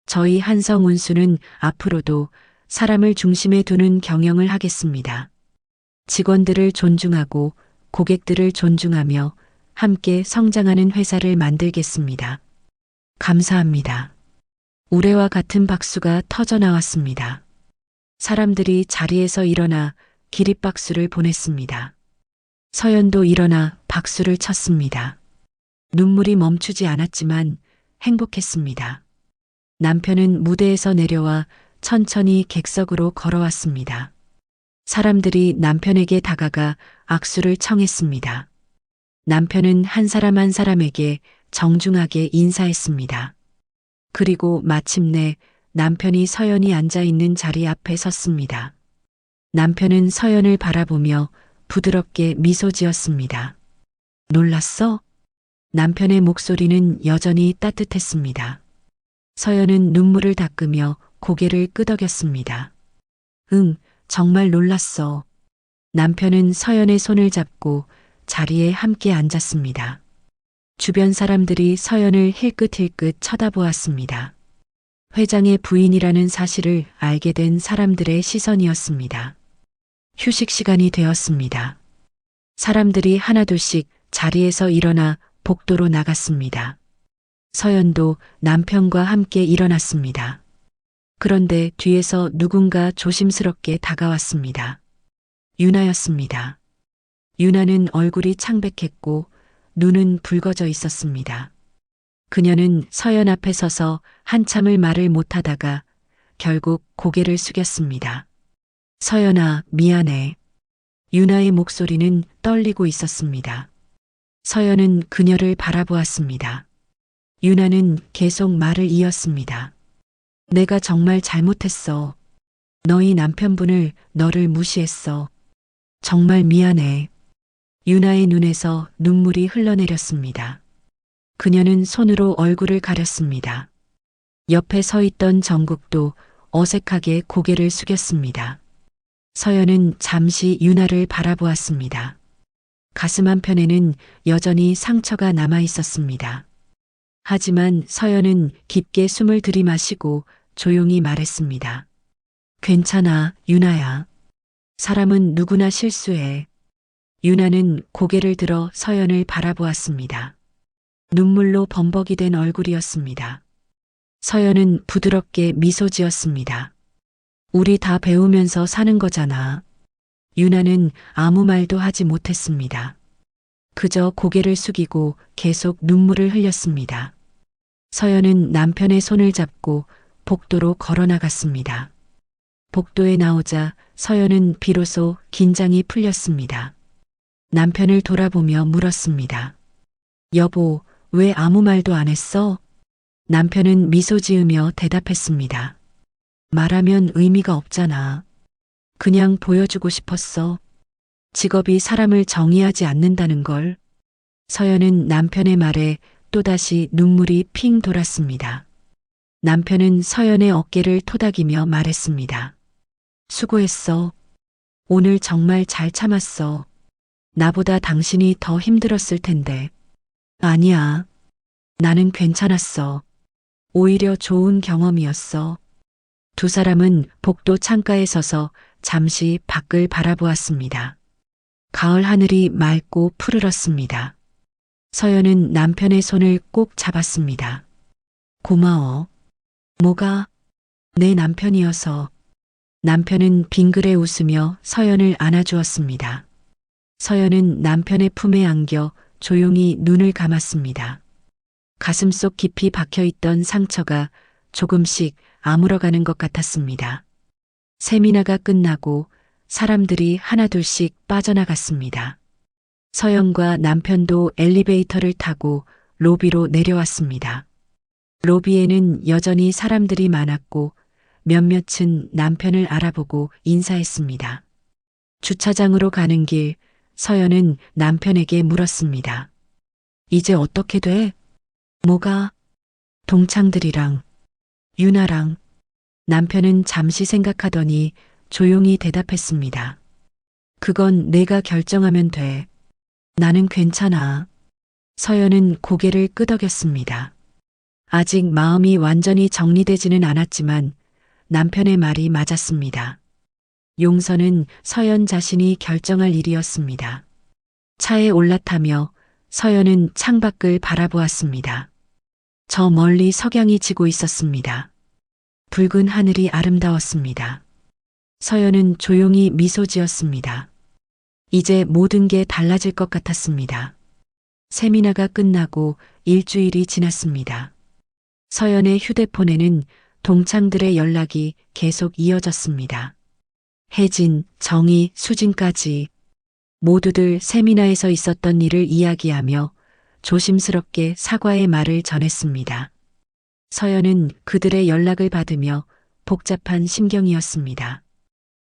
저희 한성운수는 앞으로도 사람을 중심에 두는 경영을 하겠습니다. 직원들을 존중하고 고객들을 존중하며 함께 성장하는 회사를 만들겠습니다. 감사합니다. 우레와 같은 박수가 터져 나왔습니다. 사람들이 자리에서 일어나 기립박수를 보냈습니다. 서연도 일어나 박수를 쳤습니다. 눈물이 멈추지 않았지만 행복했습니다. 남편은 무대에서 내려와 천천히 객석으로 걸어왔습니다. 사람들이 남편에게 다가가 악수를 청했습니다. 남편은 한 사람 한 사람에게 정중하게 인사했습니다. 그리고 마침내 남편이 서연이 앉아 있는 자리 앞에 섰습니다. 남편은 서연을 바라보며 부드럽게 미소 지었습니다. 놀랐어? 남편의 목소리는 여전히 따뜻했습니다. 서연은 눈물을 닦으며 고개를 끄덕였습니다. 응, 정말 놀랐어. 남편은 서연의 손을 잡고 자리에 함께 앉았습니다. 주변 사람들이 서연을 힐끗힐끗 쳐다보았습니다. 회장의 부인이라는 사실을 알게 된 사람들의 시선이었습니다. 휴식 시간이 되었습니다. 사람들이 하나둘씩 자리에서 일어나 복도로 나갔습니다. 서연도 남편과 함께 일어났습니다. 그런데 뒤에서 누군가 조심스럽게 다가왔습니다. 유나였습니다. 유나는 얼굴이 창백했고 눈은 붉어져 있었습니다. 그녀는 서연 앞에 서서 한참을 말을 못하다가 결국 고개를 숙였습니다. 서연아, 미안해. 유나의 목소리는 떨리고 있었습니다. 서연은 그녀를 바라보았습니다. 유나는 계속 말을 이었습니다. 내가 정말 잘못했어. 너희 남편분을 너를 무시했어. 정말 미안해. 유나의 눈에서 눈물이 흘러내렸습니다. 그녀는 손으로 얼굴을 가렸습니다. 옆에 서 있던 정국도 어색하게 고개를 숙였습니다. 서연은 잠시 유나를 바라보았습니다. 가슴 한편에는 여전히 상처가 남아 있었습니다. 하지만 서연은 깊게 숨을 들이마시고 조용히 말했습니다. 괜찮아, 유나야. 사람은 누구나 실수해. 유나는 고개를 들어 서연을 바라보았습니다. 눈물로 범벅이 된 얼굴이었습니다. 서연은 부드럽게 미소 지었습니다. 우리 다 배우면서 사는 거잖아. 유나는 아무 말도 하지 못했습니다. 그저 고개를 숙이고 계속 눈물을 흘렸습니다. 서연은 남편의 손을 잡고 복도로 걸어 나갔습니다. 복도에 나오자 서연은 비로소 긴장이 풀렸습니다. 남편을 돌아보며 물었습니다. 여보, 왜 아무 말도 안 했어? 남편은 미소 지으며 대답했습니다. 말하면 의미가 없잖아. 그냥 보여주고 싶었어. 직업이 사람을 정의하지 않는다는 걸. 서연은 남편의 말에 또다시 눈물이 핑 돌았습니다. 남편은 서연의 어깨를 토닥이며 말했습니다. 수고했어. 오늘 정말 잘 참았어. 나보다 당신이 더 힘들었을 텐데. 아니야. 나는 괜찮았어. 오히려 좋은 경험이었어. 두 사람은 복도 창가에 서서 잠시 밖을 바라보았습니다. 가을 하늘이 맑고 푸르렀습니다. 서연은 남편의 손을 꼭 잡았습니다. 고마워. 뭐가? 내 남편이어서. 남편은 빙그레 웃으며 서연을 안아주었습니다. 서연은 남편의 품에 안겨 조용히 눈을 감았습니다. 가슴속 깊이 박혀있던 상처가 조금씩 아물어가는 것 같았습니다. 세미나가 끝나고 사람들이 하나둘씩 빠져나갔습니다. 서연과 남편도 엘리베이터를 타고 로비로 내려왔습니다. 로비에는 여전히 사람들이 많았고 몇몇은 남편을 알아보고 인사했습니다. 주차장으로 가는 길, 서연은 남편에게 물었습니다. 이제 어떻게 돼? 뭐가? 동창들이랑, 유나랑. 남편은 잠시 생각하더니 조용히 대답했습니다. 그건 내가 결정하면 돼. 나는 괜찮아. 서연은 고개를 끄덕였습니다. 아직 마음이 완전히 정리되지는 않았지만 남편의 말이 맞았습니다. 용서는 서연 자신이 결정할 일이었습니다. 차에 올라타며 서연은 창밖을 바라보았습니다. 저 멀리 석양이 지고 있었습니다. 붉은 하늘이 아름다웠습니다. 서연은 조용히 미소 지었습니다. 이제 모든 게 달라질 것 같았습니다. 세미나가 끝나고 일주일이 지났습니다. 서연의 휴대폰에는 동창들의 연락이 계속 이어졌습니다. 혜진, 정희, 수진까지 모두들 세미나에서 있었던 일을 이야기하며 조심스럽게 사과의 말을 전했습니다. 서연은 그들의 연락을 받으며 복잡한 심경이었습니다.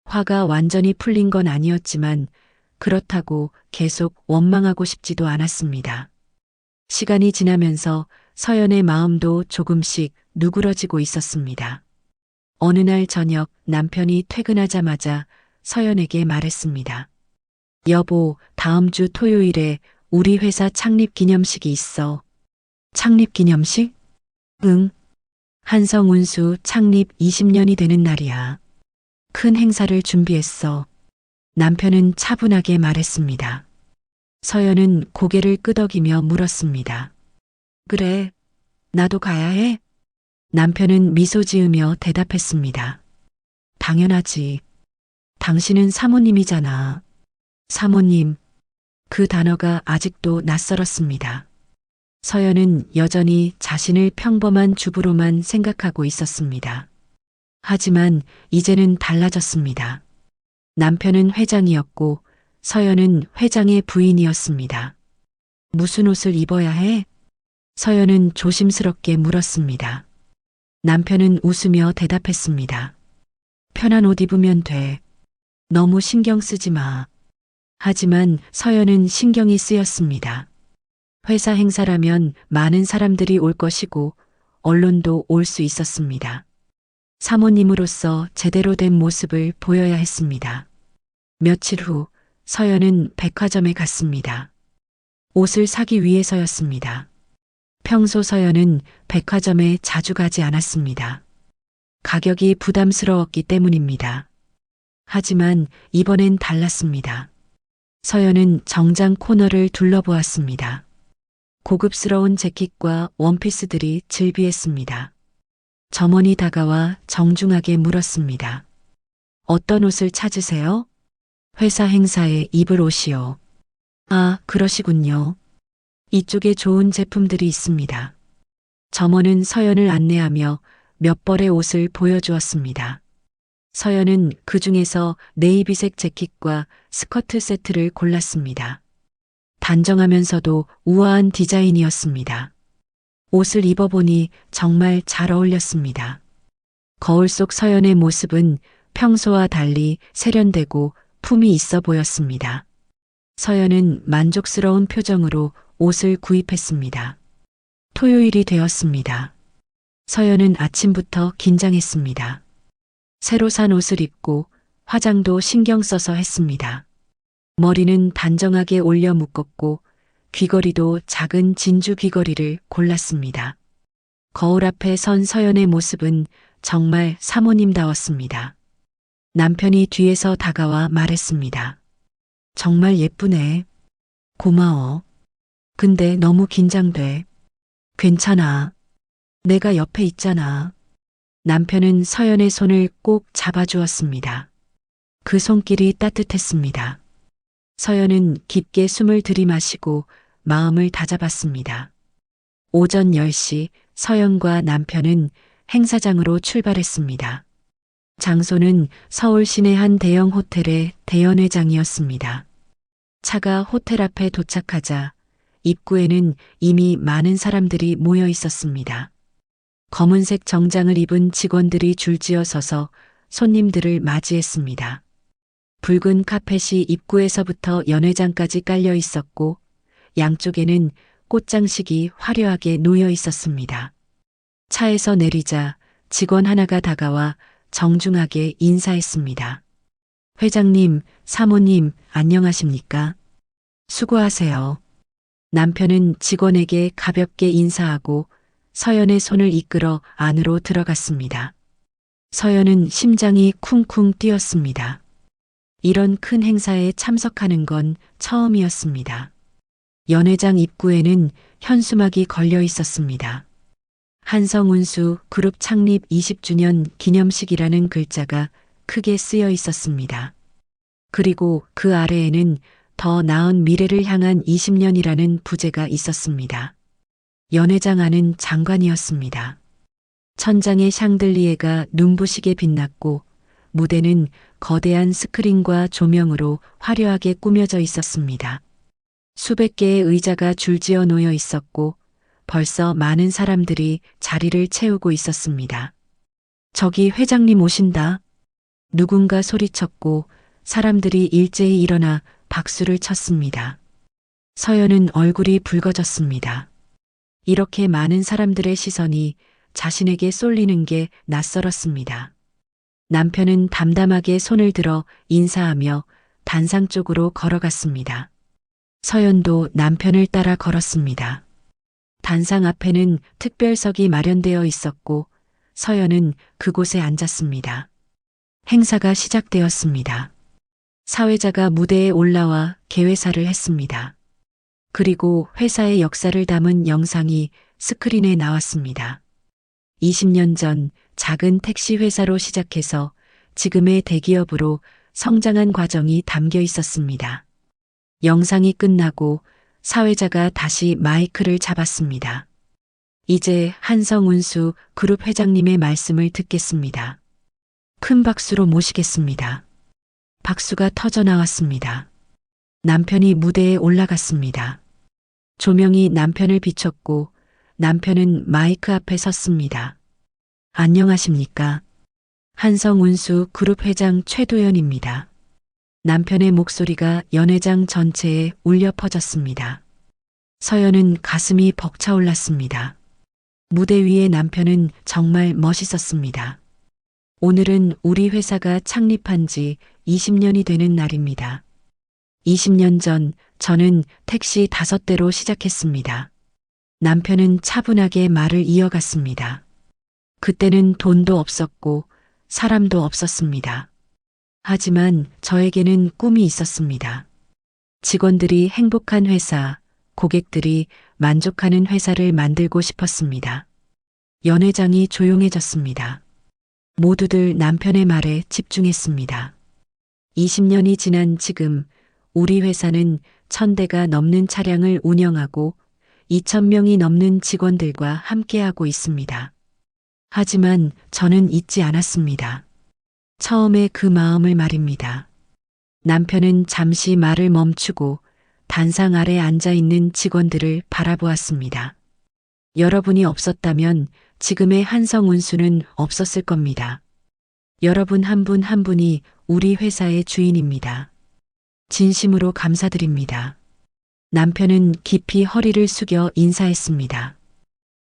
화가 완전히 풀린 건 아니었지만 그렇다고 계속 원망하고 싶지도 않았습니다. 시간이 지나면서 서연의 마음도 조금씩 누그러지고 있었습니다. 어느 날 저녁 남편이 퇴근하자마자 서연에게 말했습니다. 여보, 다음 주 토요일에 우리 회사 창립 기념식이 있어. 창립 기념식? 응. 한성운수 창립 20년이 되는 날이야. 큰 행사를 준비했어. 남편은 차분하게 말했습니다. 서연은 고개를 끄덕이며 물었습니다. 그래, 나도 가야 해? 남편은 미소 지으며 대답했습니다. 당연하지. 당신은 사모님이잖아. 사모님. 그 단어가 아직도 낯설었습니다. 서연은 여전히 자신을 평범한 주부로만 생각하고 있었습니다. 하지만 이제는 달라졌습니다. 남편은 회장이었고 서연은 회장의 부인이었습니다. 무슨 옷을 입어야 해? 서연은 조심스럽게 물었습니다. 남편은 웃으며 대답했습니다. 편한 옷 입으면 돼. 너무 신경 쓰지 마. 하지만 서연은 신경이 쓰였습니다. 회사 행사라면 많은 사람들이 올 것이고 언론도 올 수 있었습니다. 사모님으로서 제대로 된 모습을 보여야 했습니다. 며칠 후 서연은 백화점에 갔습니다. 옷을 사기 위해서였습니다. 평소 서연은 백화점에 자주 가지 않았습니다. 가격이 부담스러웠기 때문입니다. 하지만 이번엔 달랐습니다. 서연은 정장 코너를 둘러보았습니다. 고급스러운 재킷과 원피스들이 즐비했습니다. 점원이 다가와 정중하게 물었습니다. 어떤 옷을 찾으세요? 회사 행사에 입을 옷이요. 아, 그러시군요. 이쪽에 좋은 제품들이 있습니다. 점원은 서연을 안내하며 몇 벌의 옷을 보여주었습니다. 서연은 그 중에서 네이비색 재킷과 스커트 세트를 골랐습니다. 단정하면서도 우아한 디자인이었습니다. 옷을 입어보니 정말 잘 어울렸습니다. 거울 속 서연의 모습은 평소와 달리 세련되고 품이 있어 보였습니다. 서연은 만족스러운 표정으로 옷을 구입했습니다. 토요일이 되었습니다. 서연은 아침부터 긴장했습니다. 새로 산 옷을 입고 화장도 신경 써서 했습니다. 머리는 단정하게 올려 묶었고 귀걸이도 작은 진주 귀걸이를 골랐습니다. 거울 앞에 선 서연의 모습은 정말 사모님다웠습니다. 남편이 뒤에서 다가와 말했습니다. 정말 예쁘네. 고마워. 근데 너무 긴장돼. 괜찮아. 내가 옆에 있잖아. 남편은 서연의 손을 꼭 잡아주었습니다. 그 손길이 따뜻했습니다. 서연은 깊게 숨을 들이마시고 마음을 다잡았습니다. 오전 10시 서연과 남편은 행사장으로 출발했습니다. 장소는 서울 시내 한 대형 호텔의 대연회장이었습니다. 차가 호텔 앞에 도착하자 입구에는 이미 많은 사람들이 모여 있었습니다. 검은색 정장을 입은 직원들이 줄지어 서서 손님들을 맞이했습니다. 붉은 카펫이 입구에서부터 연회장까지 깔려 있었고 양쪽에는 꽃장식이 화려하게 놓여 있었습니다. 차에서 내리자 직원 하나가 다가와 정중하게 인사했습니다. 회장님, 사모님, 안녕하십니까? 수고하세요. 남편은 직원에게 가볍게 인사하고 서연의 손을 이끌어 안으로 들어갔습니다. 서연은 심장이 쿵쿵 뛰었습니다. 이런 큰 행사에 참석하는 건 처음이었습니다. 연회장 입구에는 현수막이 걸려 있었습니다. 한성운수 그룹 창립 20주년 기념식이라는 글자가 크게 쓰여 있었습니다. 그리고 그 아래에는 더 나은 미래를 향한 20년이라는 부제가 있었습니다. 연회장 안은 장관이었습니다. 천장의 샹들리에가 눈부시게 빛났고 무대는 거대한 스크린과 조명으로 화려하게 꾸며져 있었습니다. 수백 개의 의자가 줄지어 놓여 있었고 벌써 많은 사람들이 자리를 채우고 있었습니다. 저기 회장님 오신다. 누군가 소리쳤고 사람들이 일제히 일어나 박수를 쳤습니다. 서연은 얼굴이 붉어졌습니다. 이렇게 많은 사람들의 시선이 자신에게 쏠리는 게 낯설었습니다. 남편은 담담하게 손을 들어 인사하며 단상 쪽으로 걸어갔습니다. 서연도 남편을 따라 걸었습니다. 단상 앞에는 특별석이 마련되어 있었고 서연은 그곳에 앉았습니다. 행사가 시작되었습니다. 사회자가 무대에 올라와 개회사를 했습니다. 그리고 회사의 역사를 담은 영상이 스크린에 나왔습니다. 20년 전 작은 택시 회사로 시작해서 지금의 대기업으로 성장한 과정이 담겨 있었습니다. 영상이 끝나고 사회자가 다시 마이크를 잡았습니다. 이제 한성운수 그룹 회장님의 말씀을 듣겠습니다. 큰 박수로 모시겠습니다. 박수가 터져 나왔습니다. 남편이 무대에 올라갔습니다. 조명이 남편을 비췄고 남편은 마이크 앞에 섰습니다. 안녕하십니까? 한성운수 그룹 회장 최도연입니다. 남편의 목소리가 연회장 전체에 울려 퍼졌습니다. 서연은 가슴이 벅차올랐습니다. 무대 위에 남편은 정말 멋있었습니다. 오늘은 우리 회사가 창립한 지 20년이 되는 날입니다. 20년 전 저는 택시 5대로 시작했습니다. 남편은 차분하게 말을 이어갔습니다. 그때는 돈도 없었고 사람도 없었습니다. 하지만 저에게는 꿈이 있었습니다. 직원들이 행복한 회사, 고객들이 만족하는 회사를 만들고 싶었습니다. 연회장이 조용해졌습니다. 모두들 남편의 말에 집중했습니다. 20년이 지난 지금 우리 회사는 1000대가 넘는 차량을 운영하고 2000명이 넘는 직원들과 함께하고 있습니다. 하지만 저는 잊지 않았습니다. 처음에 그 마음을 말입니다. 남편은 잠시 말을 멈추고 단상 아래 앉아있는 직원들을 바라보았습니다. 여러분이 없었다면 지금의 한성운수는 없었을 겁니다. 여러분 한 분 한 분이 우리 회사의 주인입니다. 진심으로 감사드립니다. 남편은 깊이 허리를 숙여 인사했습니다.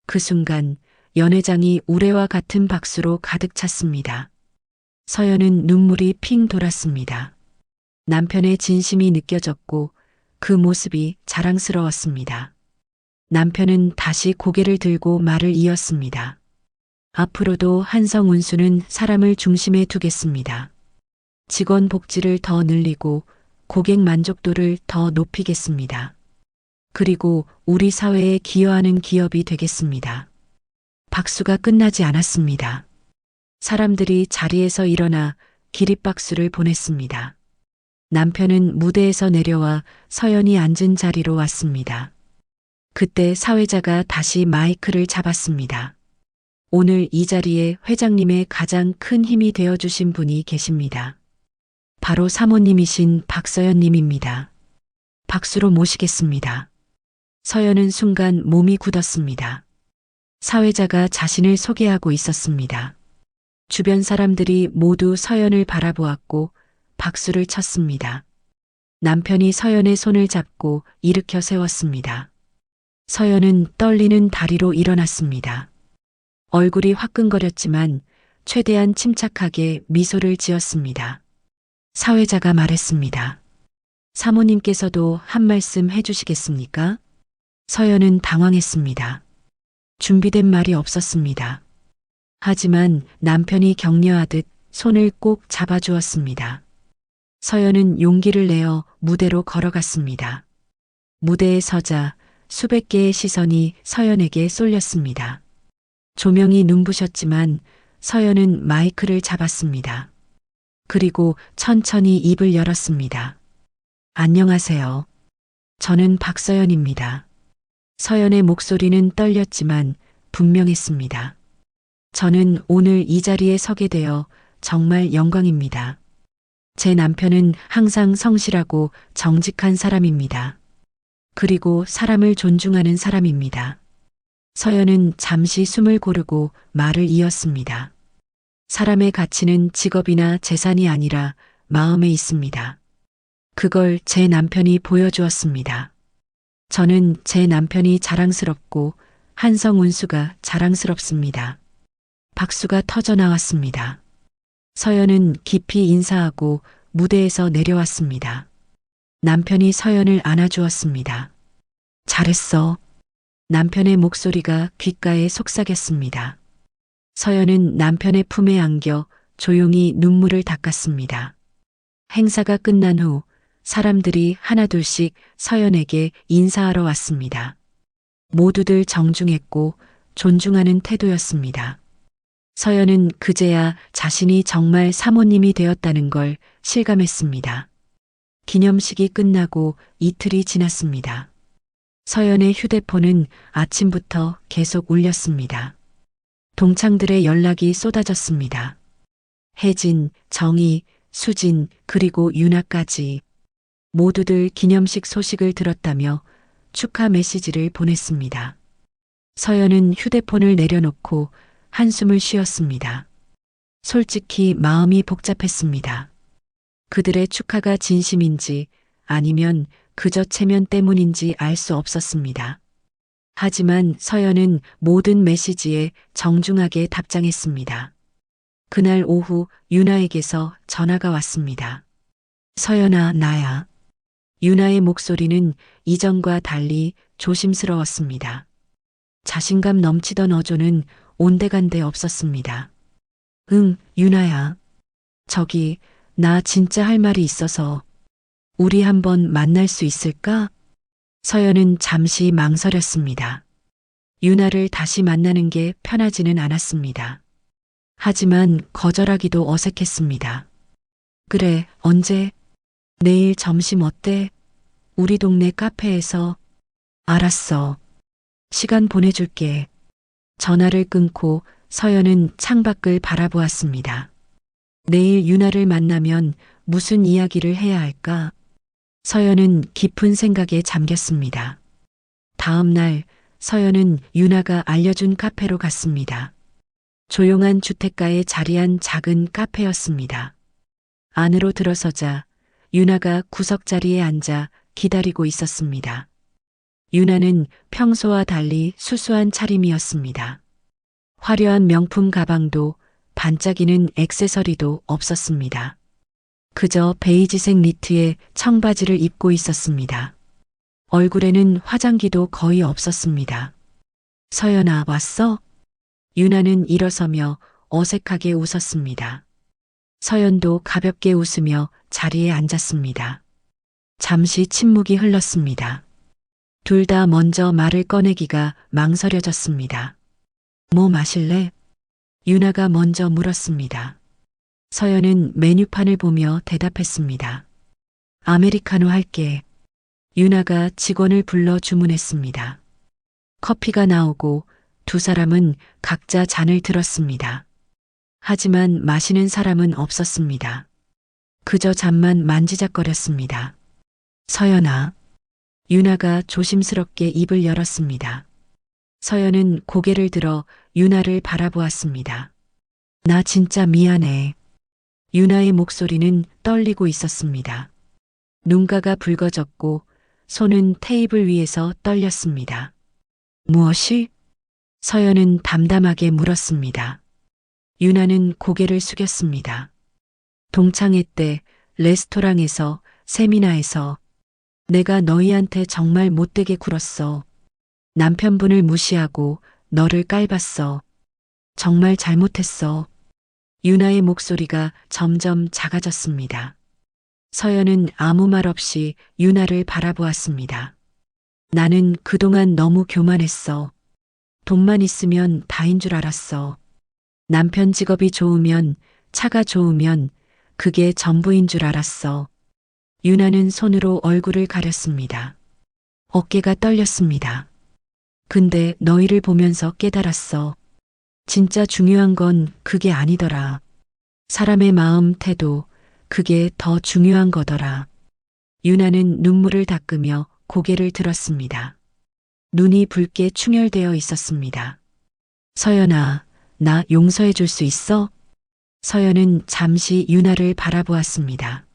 그 순간 연회장이 우레와 같은 박수로 가득 찼습니다. 서연은 눈물이 핑 돌았습니다. 남편의 진심이 느껴졌고 그 모습이 자랑스러웠습니다. 남편은 다시 고개를 들고 말을 이었습니다. 앞으로도 한성운수는 사람을 중심에 두겠습니다. 직원 복지를 더 늘리고 고객 만족도를 더 높이겠습니다. 그리고 우리 사회에 기여하는 기업이 되겠습니다. 박수가 끝나지 않았습니다. 사람들이 자리에서 일어나 기립박수를 보냈습니다. 남편은 무대에서 내려와 서연이 앉은 자리로 왔습니다. 그때 사회자가 다시 마이크를 잡았습니다. 오늘 이 자리에 회장님의 가장 큰 힘이 되어주신 분이 계십니다. 바로 사모님이신 박서연 님입니다. 박수로 모시겠습니다. 서연은 순간 몸이 굳었습니다. 사회자가 자신을 소개하고 있었습니다. 주변 사람들이 모두 서연을 바라보았고 박수를 쳤습니다. 남편이 서연의 손을 잡고 일으켜 세웠습니다. 서연은 떨리는 다리로 일어났습니다. 얼굴이 화끈거렸지만 최대한 침착하게 미소를 지었습니다. 사회자가 말했습니다. 사모님께서도 한 말씀 해주시겠습니까? 서연은 당황했습니다. 준비된 말이 없었습니다. 하지만 남편이 격려하듯 손을 꼭 잡아주었습니다. 서연은 용기를 내어 무대로 걸어갔습니다. 무대에 서자 수백 개의 시선이 서연에게 쏠렸습니다. 조명이 눈부셨지만 서연은 마이크를 잡았습니다. 그리고 천천히 입을 열었습니다. 안녕하세요. 저는 박서연입니다. 서연의 목소리는 떨렸지만 분명했습니다. 저는 오늘 이 자리에 서게 되어 정말 영광입니다. 제 남편은 항상 성실하고 정직한 사람입니다. 그리고 사람을 존중하는 사람입니다. 서연은 잠시 숨을 고르고 말을 이었습니다. 사람의 가치는 직업이나 재산이 아니라 마음에 있습니다. 그걸 제 남편이 보여주었습니다. 저는 제 남편이 자랑스럽고 한성운수가 자랑스럽습니다. 박수가 터져 나왔습니다. 서연은 깊이 인사하고 무대에서 내려왔습니다. 남편이 서연을 안아주었습니다. 잘했어. 남편의 목소리가 귓가에 속삭였습니다. 서연은 남편의 품에 안겨 조용히 눈물을 닦았습니다. 행사가 끝난 후 사람들이 하나둘씩 서연에게 인사하러 왔습니다. 모두들 정중했고 존중하는 태도였습니다. 서연은 그제야 자신이 정말 사모님이 되었다는 걸 실감했습니다. 기념식이 끝나고 이틀이 지났습니다. 서연의 휴대폰은 아침부터 계속 울렸습니다. 동창들의 연락이 쏟아졌습니다. 혜진, 정희, 수진, 그리고 유나까지 모두들 기념식 소식을 들었다며 축하 메시지를 보냈습니다. 서연은 휴대폰을 내려놓고 한숨을 쉬었습니다. 솔직히 마음이 복잡했습니다. 그들의 축하가 진심인지 아니면 그저 체면 때문인지 알 수 없었습니다. 하지만 서연은 모든 메시지에 정중하게 답장했습니다. 그날 오후 유나에게서 전화가 왔습니다. 서연아, 나야. 유나의 목소리는 이전과 달리 조심스러웠습니다. 자신감 넘치던 어조는 온데간데 없었습니다. 응, 유나야. 저기, 나 진짜 할 말이 있어서 우리 한번 만날 수 있을까? 서연은 잠시 망설였습니다. 유나를 다시 만나는 게 편하지는 않았습니다. 하지만 거절하기도 어색했습니다. 그래, 언제? 내일 점심 어때? 우리 동네 카페에서. 알았어. 시간 보내줄게. 전화를 끊고 서연은 창밖을 바라보았습니다. 내일 유나를 만나면 무슨 이야기를 해야 할까? 서연은 깊은 생각에 잠겼습니다. 다음 날 서연은 유나가 알려준 카페로 갔습니다. 조용한 주택가에 자리한 작은 카페였습니다. 안으로 들어서자 유나가 구석자리에 앉아 기다리고 있었습니다. 유나는 평소와 달리 수수한 차림이었습니다. 화려한 명품 가방도 반짝이는 액세서리도 없었습니다. 그저 베이지색 니트에 청바지를 입고 있었습니다. 얼굴에는 화장기도 거의 없었습니다. 서연아, 왔어? 유나는 일어서며 어색하게 웃었습니다. 서연도 가볍게 웃으며 자리에 앉았습니다. 잠시 침묵이 흘렀습니다. 둘 다 먼저 말을 꺼내기가 망설여졌습니다. 뭐 마실래? 유나가 먼저 물었습니다. 서연은 메뉴판을 보며 대답했습니다. 아메리카노 할게. 유나가 직원을 불러 주문했습니다. 커피가 나오고 두 사람은 각자 잔을 들었습니다. 하지만 마시는 사람은 없었습니다. 그저 잔만 만지작거렸습니다. 서연아. 유나가 조심스럽게 입을 열었습니다. 서연은 고개를 들어 유나를 바라보았습니다. 나 진짜 미안해. 유나의 목소리는 떨리고 있었습니다. 눈가가 붉어졌고 손은 테이블 위에서 떨렸습니다. 무엇이? 서연은 담담하게 물었습니다. 유나는 고개를 숙였습니다. 동창회 때 레스토랑에서 세미나에서 내가 너희한테 정말 못되게 굴었어. 남편분을 무시하고 너를 깔봤어. 정말 잘못했어. 유나의 목소리가 점점 작아졌습니다. 서연은 아무 말 없이 유나를 바라보았습니다. 나는 그동안 너무 교만했어. 돈만 있으면 다인 줄 알았어. 남편 직업이 좋으면, 차가 좋으면 그게 전부인 줄 알았어. 유나는 손으로 얼굴을 가렸습니다. 어깨가 떨렸습니다. 근데 너희를 보면서 깨달았어. 진짜 중요한 건 그게 아니더라. 사람의 마음, 태도, 그게 더 중요한 거더라. 유나는 눈물을 닦으며 고개를 들었습니다. 눈이 붉게 충혈되어 있었습니다. 서연아, 나 용서해 줄 수 있어? 서연은 잠시 유나를 바라보았습니다.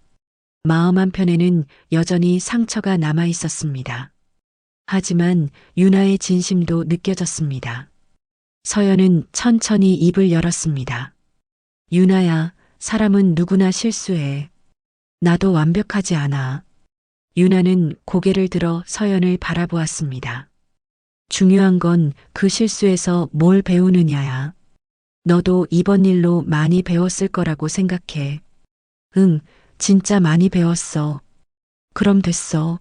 마음 한편에는 여전히 상처가 남아 있었습니다. 하지만 유나의 진심도 느껴졌습니다. 서연은 천천히 입을 열었습니다. 유나야, 사람은 누구나 실수해. 나도 완벽하지 않아. 유나는 고개를 들어 서연을 바라보았습니다. 중요한 건 그 실수에서 뭘 배우느냐야. 너도 이번 일로 많이 배웠을 거라고 생각해. 응, 진짜 많이 배웠어. 그럼 됐어.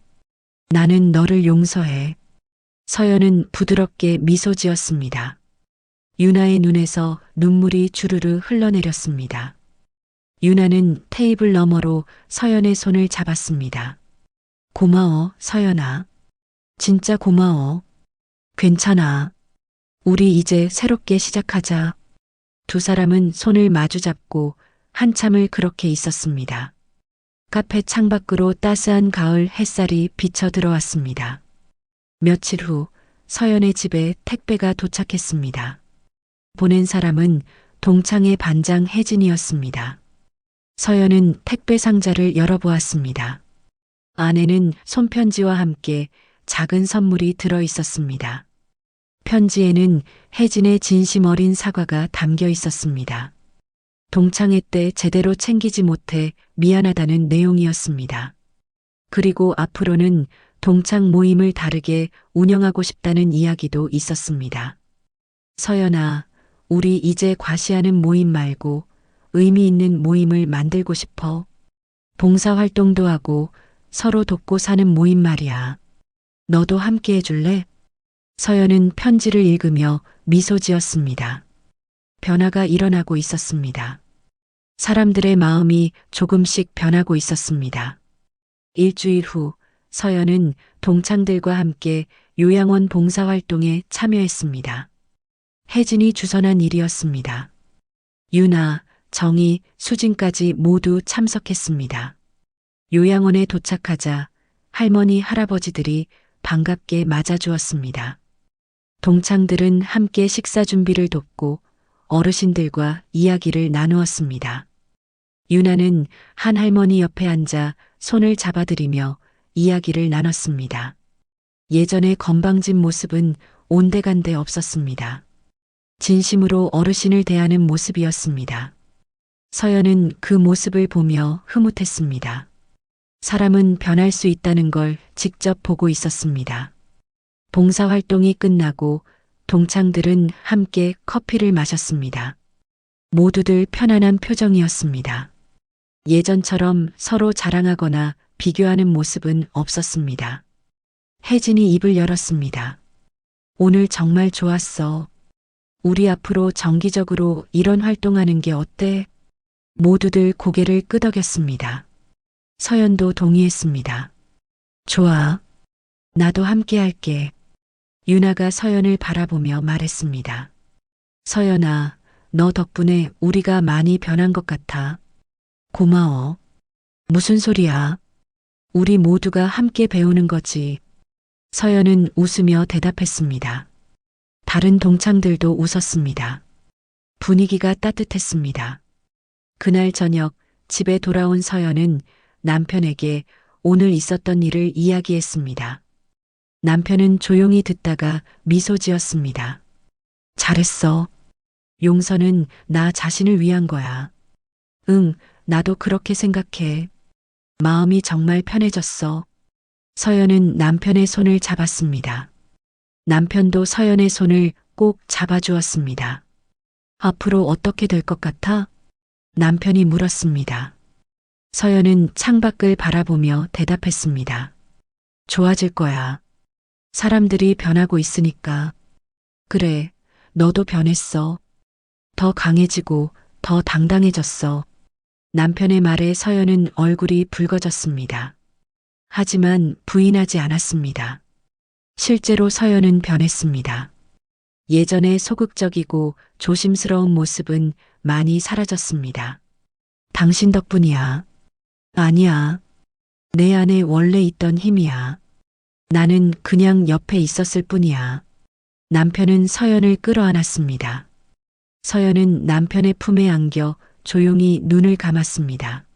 나는 너를 용서해. 서연은 부드럽게 미소 지었습니다. 유나의 눈에서 눈물이 주르르 흘러내렸습니다. 유나는 테이블 너머로 서연의 손을 잡았습니다. 고마워, 서연아. 진짜 고마워. 괜찮아. 우리 이제 새롭게 시작하자. 두 사람은 손을 마주잡고 한참을 그렇게 있었습니다. 카페 창밖으로 따스한 가을 햇살이 비쳐 들어왔습니다. 며칠 후 서연의 집에 택배가 도착했습니다. 보낸 사람은 동창회 반장 혜진이었습니다. 서연은 택배 상자를 열어보았습니다. 안에는 손편지와 함께 작은 선물이 들어 있었습니다. 편지에는 혜진의 진심 어린 사과가 담겨 있었습니다. 동창회 때 제대로 챙기지 못해 미안하다는 내용이었습니다. 그리고 앞으로는 동창 모임을 다르게 운영하고 싶다는 이야기도 있었습니다. 서연아, 우리 이제 과시하는 모임 말고 의미 있는 모임을 만들고 싶어. 봉사활동도 하고 서로 돕고 사는 모임 말이야. 너도 함께 해줄래? 서연은 편지를 읽으며 미소 지었습니다. 변화가 일어나고 있었습니다. 사람들의 마음이 조금씩 변하고 있었습니다. 일주일 후 서연은 동창들과 함께 요양원 봉사활동에 참여했습니다. 혜진이 주선한 일이었습니다. 유나, 정희, 수진까지 모두 참석했습니다. 요양원에 도착하자 할머니, 할아버지들이 반갑게 맞아주었습니다. 동창들은 함께 식사 준비를 돕고 어르신들과 이야기를 나누었습니다. 유나는 한 할머니 옆에 앉아 손을 잡아드리며 이야기를 나눴습니다. 예전의 건방진 모습은 온데간데 없었습니다. 진심으로 어르신을 대하는 모습이었습니다. 서연은 그 모습을 보며 흐뭇했습니다. 사람은 변할 수 있다는 걸 직접 보고 있었습니다. 봉사활동이 끝나고 동창들은 함께 커피를 마셨습니다. 모두들 편안한 표정이었습니다. 예전처럼 서로 자랑하거나 비교하는 모습은 없었습니다. 혜진이 입을 열었습니다. 오늘 정말 좋았어. 우리 앞으로 정기적으로 이런 활동하는 게 어때? 모두들 고개를 끄덕였습니다. 서연도 동의했습니다. 좋아. 나도 함께 할게. 유나가 서연을 바라보며 말했습니다. 서연아, 너 덕분에 우리가 많이 변한 것 같아. 고마워. 무슨 소리야? 우리 모두가 함께 배우는 거지. 서연은 웃으며 대답했습니다. 다른 동창들도 웃었습니다. 분위기가 따뜻했습니다. 그날 저녁 집에 돌아온 서연은 남편에게 오늘 있었던 일을 이야기했습니다. 남편은 조용히 듣다가 미소 지었습니다. 잘했어. 용서는 나 자신을 위한 거야. 응, 나도 그렇게 생각해. 마음이 정말 편해졌어. 서연은 남편의 손을 잡았습니다. 남편도 서연의 손을 꼭 잡아주었습니다. 앞으로 어떻게 될 것 같아? 남편이 물었습니다. 서연은 창밖을 바라보며 대답했습니다. 좋아질 거야. 사람들이 변하고 있으니까. 그래, 너도 변했어. 더 강해지고 더 당당해졌어. 남편의 말에 서연은 얼굴이 붉어졌습니다. 하지만 부인하지 않았습니다. 실제로 서연은 변했습니다. 예전의 소극적이고 조심스러운 모습은 많이 사라졌습니다. 당신 덕분이야. 아니야. 내 안에 원래 있던 힘이야. 나는 그냥 옆에 있었을 뿐이야. 남편은 서연을 끌어안았습니다. 서연은 남편의 품에 안겨 조용히 눈을 감았습니다.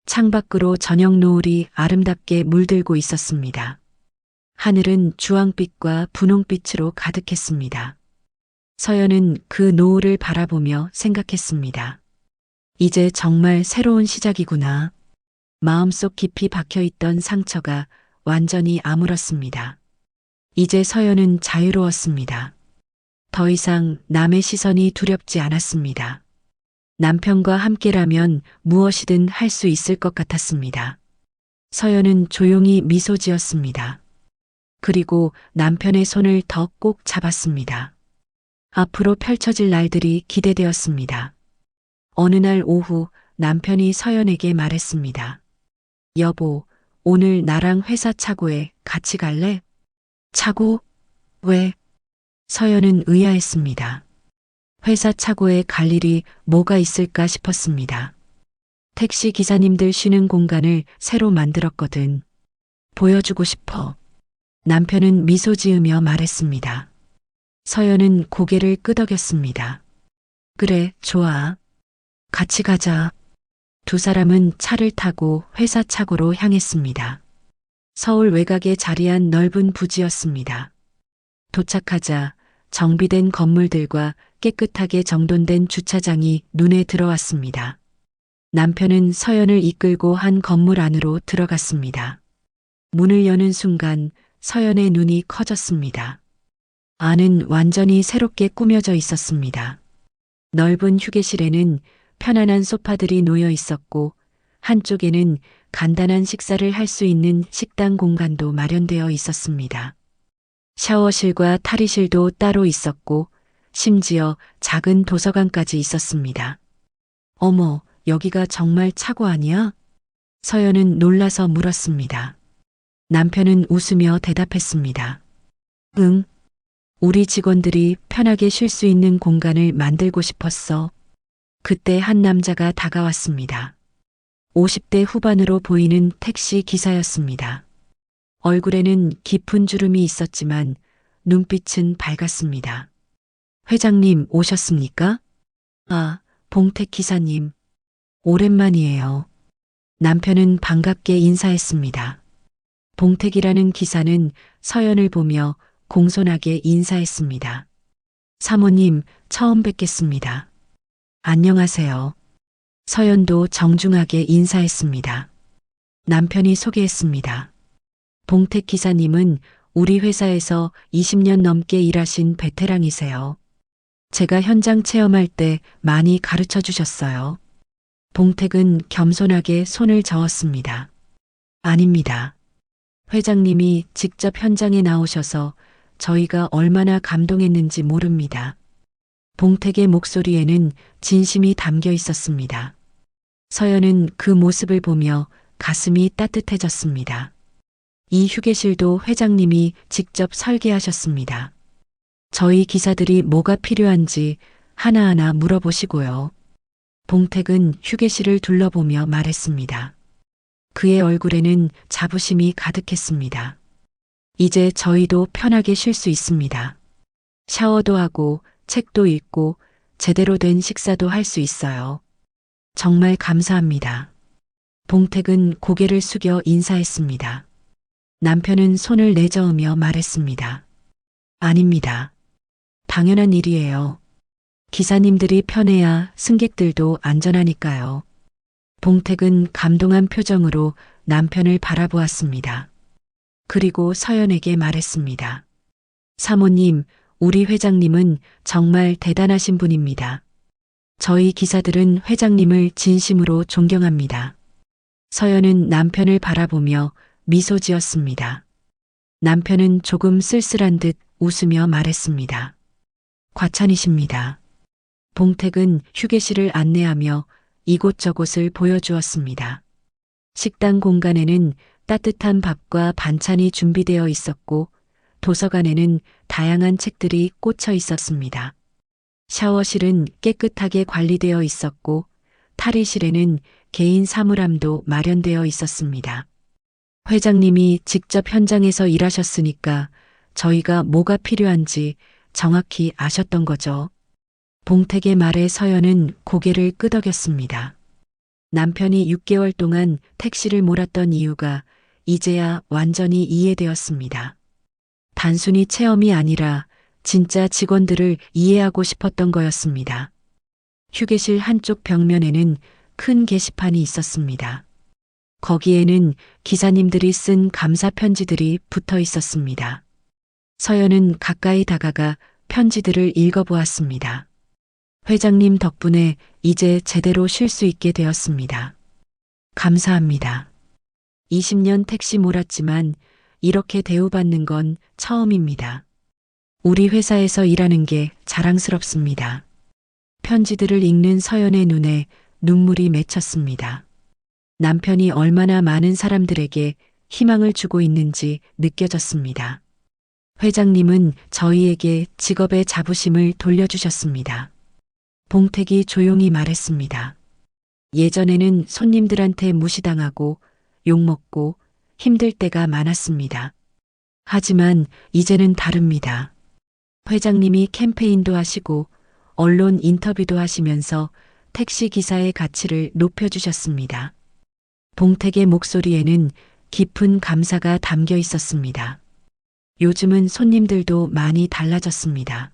창밖으로 저녁 노을이 아름답게 물들고 있었습니다. 하늘은 주황빛과 분홍빛으로 가득했습니다. 서연은 그 노을을 바라보며 생각했습니다. 이제 정말 새로운 시작이구나. 마음속 깊이 박혀있던 상처가 완전히 아물었습니다. 이제 서연은 자유로웠습니다. 더 이상 남의 시선이 두렵지 않았습니다. 남편과 함께라면 무엇이든 할 수 있을 것 같았습니다. 서연은 조용히 미소 지었습니다. 그리고 남편의 손을 더 꼭 잡았습니다. 앞으로 펼쳐질 날들이 기대되었습니다. 어느 날 오후 남편이 서연에게 말했습니다. 여보, 오늘 나랑 회사 차고에 같이 갈래? 차고? 왜? 서연은 의아했습니다. 회사 차고에 갈 일이 뭐가 있을까 싶었습니다. 택시 기사님들 쉬는 공간을 새로 만들었거든. 보여주고 싶어. 남편은 미소 지으며 말했습니다. 서연은 고개를 끄덕였습니다. 그래, 좋아. 같이 가자. 두 사람은 차를 타고 회사 차고로 향했습니다. 서울 외곽에 자리한 넓은 부지였습니다. 도착하자 정비된 건물들과 깨끗하게 정돈된 주차장이 눈에 들어왔습니다. 남편은 서연을 이끌고 한 건물 안으로 들어갔습니다. 문을 여는 순간 서연의 눈이 커졌습니다. 안은 완전히 새롭게 꾸며져 있었습니다. 넓은 휴게실에는 편안한 소파들이 놓여 있었고 한쪽에는 간단한 식사를 할 수 있는 식당 공간도 마련되어 있었습니다. 샤워실과 탈의실도 따로 있었고 심지어 작은 도서관까지 있었습니다. 어머, 여기가 정말 차고 아니야? 서연은 놀라서 물었습니다. 남편은 웃으며 대답했습니다. 응. 우리 직원들이 편하게 쉴 수 있는 공간을 만들고 싶었어. 그때 한 남자가 다가왔습니다. 50대 후반으로 보이는 택시 기사였습니다. 얼굴에는 깊은 주름이 있었지만 눈빛은 밝았습니다. 회장님 오셨습니까? 아, 봉택 기사님. 오랜만이에요. 남편은 반갑게 인사했습니다. 봉택이라는 기사는 서연을 보며 공손하게 인사했습니다. 사모님, 처음 뵙겠습니다. 안녕하세요. 서연도 정중하게 인사했습니다. 남편이 소개했습니다. 봉택 기사님은 우리 회사에서 20년 넘게 일하신 베테랑이세요. 제가 현장 체험할 때 많이 가르쳐 주셨어요. 봉택은 겸손하게 손을 저었습니다. 아닙니다. 회장님이 직접 현장에 나오셔서 저희가 얼마나 감동했는지 모릅니다. 봉택의 목소리에는 진심이 담겨 있었습니다. 서연은 그 모습을 보며 가슴이 따뜻해졌습니다. 이 휴게실도 회장님이 직접 설계하셨습니다. 저희 기사들이 뭐가 필요한지 하나하나 물어보시고요. 봉택은 휴게실을 둘러보며 말했습니다. 그의 얼굴에는 자부심이 가득했습니다. 이제 저희도 편하게 쉴 수 있습니다. 샤워도 하고 책도 읽고 제대로 된 식사도 할 수 있어요. 정말 감사합니다. 봉택은 고개를 숙여 인사했습니다. 남편은 손을 내저으며 말했습니다. 아닙니다. 당연한 일이에요. 기사님들이 편해야 승객들도 안전하니까요. 봉택은 감동한 표정으로 남편을 바라보았습니다. 그리고 서연에게 말했습니다. 사모님, 우리 회장님은 정말 대단하신 분입니다. 저희 기사들은 회장님을 진심으로 존경합니다. 서연은 남편을 바라보며 미소 지었습니다. 남편은 조금 쓸쓸한 듯 웃으며 말했습니다. 과찬이십니다. 봉택은 휴게실을 안내하며 이곳저곳을 보여주었습니다. 식당 공간에는 따뜻한 밥과 반찬이 준비되어 있었고 도서관에는 다양한 책들이 꽂혀 있었습니다. 샤워실은 깨끗하게 관리되어 있었고 탈의실에는 개인 사물함도 마련되어 있었습니다. 회장님이 직접 현장에서 일하셨으니까 저희가 뭐가 필요한지 정확히 아셨던 거죠. 봉택의 말에 서연은 고개를 끄덕였습니다. 남편이 6개월 동안 택시를 몰았던 이유가 이제야 완전히 이해되었습니다. 단순히 체험이 아니라 진짜 직원들을 이해하고 싶었던 거였습니다. 휴게실 한쪽 벽면에는 큰 게시판이 있었습니다. 거기에는 기사님들이 쓴 감사 편지들이 붙어 있었습니다. 서연은 가까이 다가가 편지들을 읽어보았습니다. 회장님 덕분에 이제 제대로 쉴 수 있게 되었습니다. 감사합니다. 20년 택시 몰았지만 이렇게 대우받는 건 처음입니다. 우리 회사에서 일하는 게 자랑스럽습니다. 편지들을 읽는 서연의 눈에 눈물이 맺혔습니다. 남편이 얼마나 많은 사람들에게 희망을 주고 있는지 느껴졌습니다. 회장님은 저희에게 직업의 자부심을 돌려주셨습니다. 봉택이 조용히 말했습니다. 예전에는 손님들한테 무시당하고 욕먹고 힘들 때가 많았습니다. 하지만 이제는 다릅니다. 회장님이 캠페인도 하시고 언론 인터뷰도 하시면서 택시 기사의 가치를 높여주셨습니다. 봉택의 목소리에는 깊은 감사가 담겨 있었습니다. 요즘은 손님들도 많이 달라졌습니다.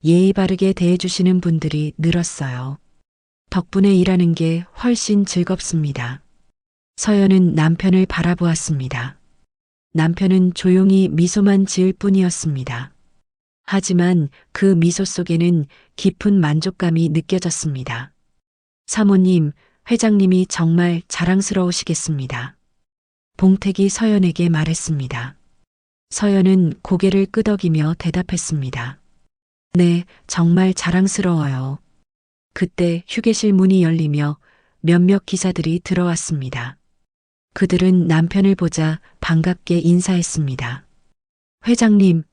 예의 바르게 대해주시는 분들이 늘었어요. 덕분에 일하는 게 훨씬 즐겁습니다. 서연은 남편을 바라보았습니다. 남편은 조용히 미소만 지을 뿐이었습니다. 하지만 그 미소 속에는 깊은 만족감이 느껴졌습니다. 사모님, 회장님이 정말 자랑스러우시겠습니다. 봉택이 서연에게 말했습니다. 서연은 고개를 끄덕이며 대답했습니다. 네, 정말 자랑스러워요. 그때 휴게실 문이 열리며 몇몇 기사들이 들어왔습니다. 그들은 남편을 보자 반갑게 인사했습니다. 회장님,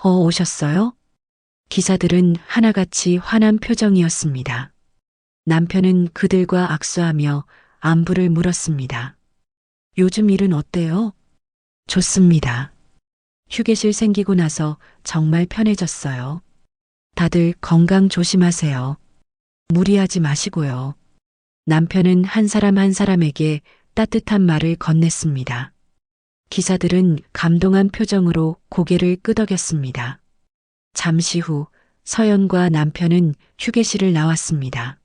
오셨어요? 기사들은 하나같이 환한 표정이었습니다. 남편은 그들과 악수하며 안부를 물었습니다. 요즘 일은 어때요? 좋습니다. 휴게실 생기고 나서 정말 편해졌어요. 다들 건강 조심하세요. 무리하지 마시고요. 남편은 한 사람 한 사람에게 따뜻한 말을 건넸습니다. 기사들은 감동한 표정으로 고개를 끄덕였습니다. 잠시 후 서연과 남편은 휴게실을 나왔습니다.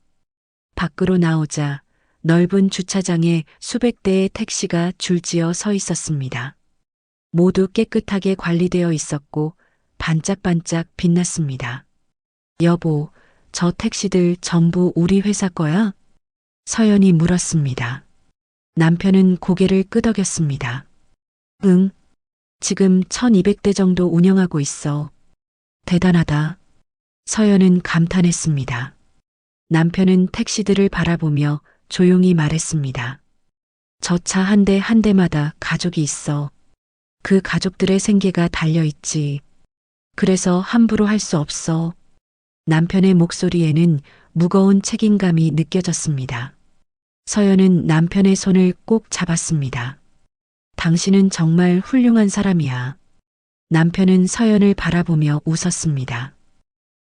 밖으로 나오자 넓은 주차장에 수백 대의 택시가 줄지어 서 있었습니다. 모두 깨끗하게 관리되어 있었고 반짝반짝 빛났습니다. 여보, 저 택시들 전부 우리 회사 거야? 서연이 물었습니다. 남편은 고개를 끄덕였습니다. 응, 지금 1200대 정도 운영하고 있어. 대단하다. 서연은 감탄했습니다. 남편은 택시들을 바라보며 조용히 말했습니다. 저 차 한 대 한 대마다 가족이 있어. 그 가족들의 생계가 달려있지. 그래서 함부로 할 수 없어. 남편의 목소리에는 무거운 책임감이 느껴졌습니다. 서연은 남편의 손을 꼭 잡았습니다. 당신은 정말 훌륭한 사람이야. 남편은 서연을 바라보며 웃었습니다.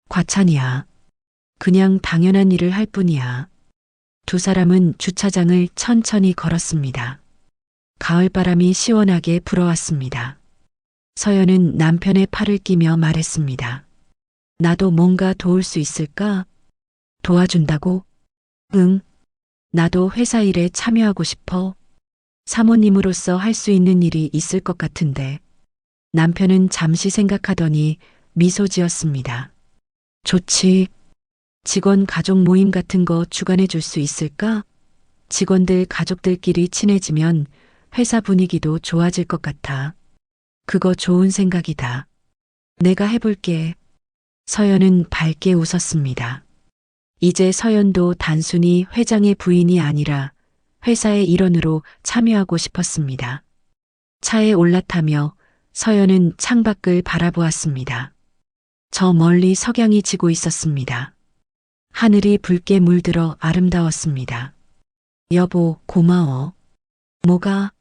과찬이야. 그냥 당연한 일을 할 뿐이야. 두 사람은 주차장을 천천히 걸었습니다. 가을바람이 시원하게 불어왔습니다. 서연은 남편의 팔을 끼며 말했습니다. 나도 뭔가 도울 수 있을까? 도와준다고? 응. 나도 회사 일에 참여하고 싶어. 사모님으로서 할 수 있는 일이 있을 것 같은데. 남편은 잠시 생각하더니 미소 지었습니다. 좋지. 직원 가족 모임 같은 거 주관해 줄 수 있을까? 직원들 가족들끼리 친해지면 회사 분위기도 좋아질 것 같아. 그거 좋은 생각이다. 내가 해볼게. 서연은 밝게 웃었습니다. 이제 서연도 단순히 회장의 부인이 아니라 회사의 일원으로 참여하고 싶었습니다. 차에 올라타며 서연은 창밖을 바라보았습니다. 저 멀리 석양이 지고 있었습니다. 하늘이 붉게 물들어 아름다웠습니다. 여보, 고마워. 뭐가?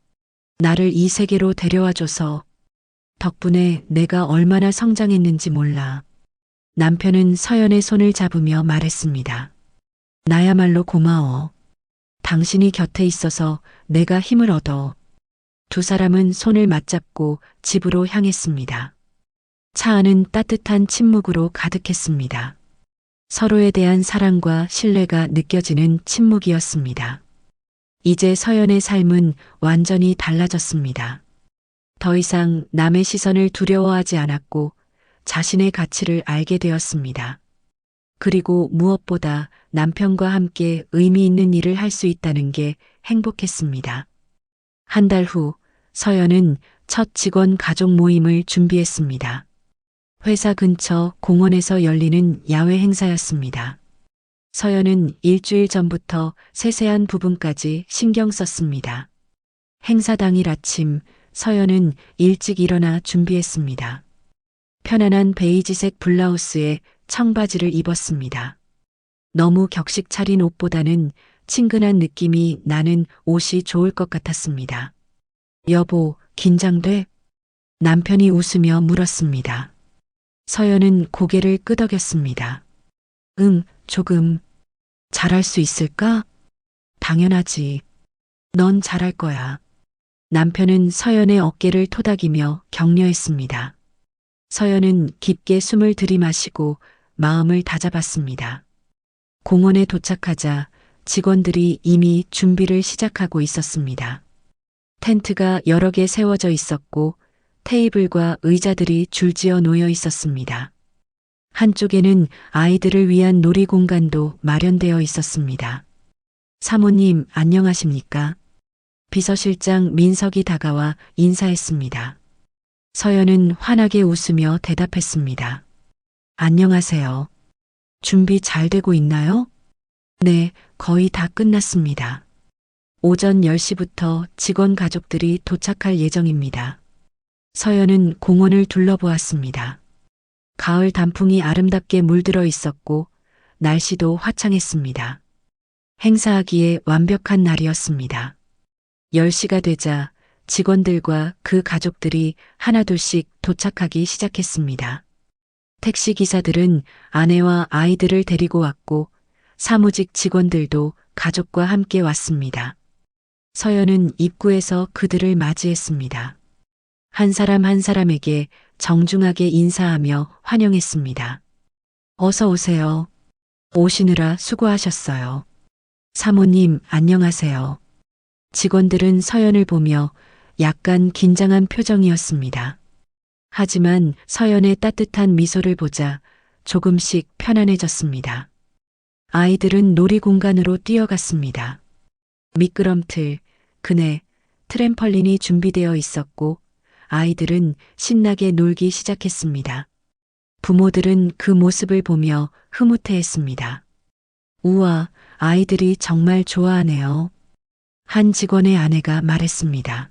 나를 이 세계로 데려와줘서 덕분에 내가 얼마나 성장했는지 몰라. 남편은 서연의 손을 잡으며 말했습니다. 나야말로 고마워. 당신이 곁에 있어서 내가 힘을 얻어. 두 사람은 손을 맞잡고 집으로 향했습니다. 차 안은 따뜻한 침묵으로 가득했습니다. 서로에 대한 사랑과 신뢰가 느껴지는 침묵이었습니다. 이제 서연의 삶은 완전히 달라졌습니다. 더 이상 남의 시선을 두려워하지 않았고 자신의 가치를 알게 되었습니다. 그리고 무엇보다 남편과 함께 의미 있는 일을 할 수 있다는 게 행복했습니다. 한 달 후 서연은 첫 직원 가족 모임을 준비했습니다. 회사 근처 공원에서 열리는 야외 행사였습니다. 서연은 일주일 전부터 세세한 부분까지 신경 썼습니다. 행사 당일 아침 서연은 일찍 일어나 준비했습니다. 편안한 베이지색 블라우스에 청바지를 입었습니다. 너무 격식 차린 옷보다는 친근한 느낌이 나는 옷이 좋을 것 같았습니다. 여보, 긴장돼? 남편이 웃으며 물었습니다. 서연은 고개를 끄덕였습니다. 응, 조금. 잘할 수 있을까? 당연하지. 넌 잘할 거야. 남편은 서연의 어깨를 토닥이며 격려했습니다. 서연은 깊게 숨을 들이마시고 마음을 다잡았습니다. 공원에 도착하자 직원들이 이미 준비를 시작하고 있었습니다. 텐트가 여러 개 세워져 있었고 테이블과 의자들이 줄지어 놓여 있었습니다. 한쪽에는 아이들을 위한 놀이 공간도 마련되어 있었습니다. 사모님, 안녕하십니까? 비서실장 민석이 다가와 인사했습니다. 서연은 환하게 웃으며 대답했습니다. 안녕하세요. 준비 잘 되고 있나요? 네, 거의 다 끝났습니다. 오전 10시부터 직원 가족들이 도착할 예정입니다. 서연은 공원을 둘러보았습니다. 가을 단풍이 아름답게 물들어 있었고 날씨도 화창했습니다. 행사하기에 완벽한 날이었습니다. 10시가 되자 직원들과 그 가족들이 하나둘씩 도착하기 시작했습니다. 택시 기사들은 아내와 아이들을 데리고 왔고 사무직 직원들도 가족과 함께 왔습니다. 서연은 입구에서 그들을 맞이했습니다. 한 사람 한 사람에게 정중하게 인사하며 환영했습니다. 어서 오세요. 오시느라 수고하셨어요. 사모님, 안녕하세요. 직원들은 서연을 보며 약간 긴장한 표정이었습니다. 하지만 서연의 따뜻한 미소를 보자 조금씩 편안해졌습니다. 아이들은 놀이공간으로 뛰어갔습니다. 미끄럼틀, 그네, 트램펄린이 준비되어 있었고 아이들은 신나게 놀기 시작했습니다. 부모들은 그 모습을 보며 흐뭇해했습니다. 우와, 아이들이 정말 좋아하네요. 한 직원의 아내가 말했습니다.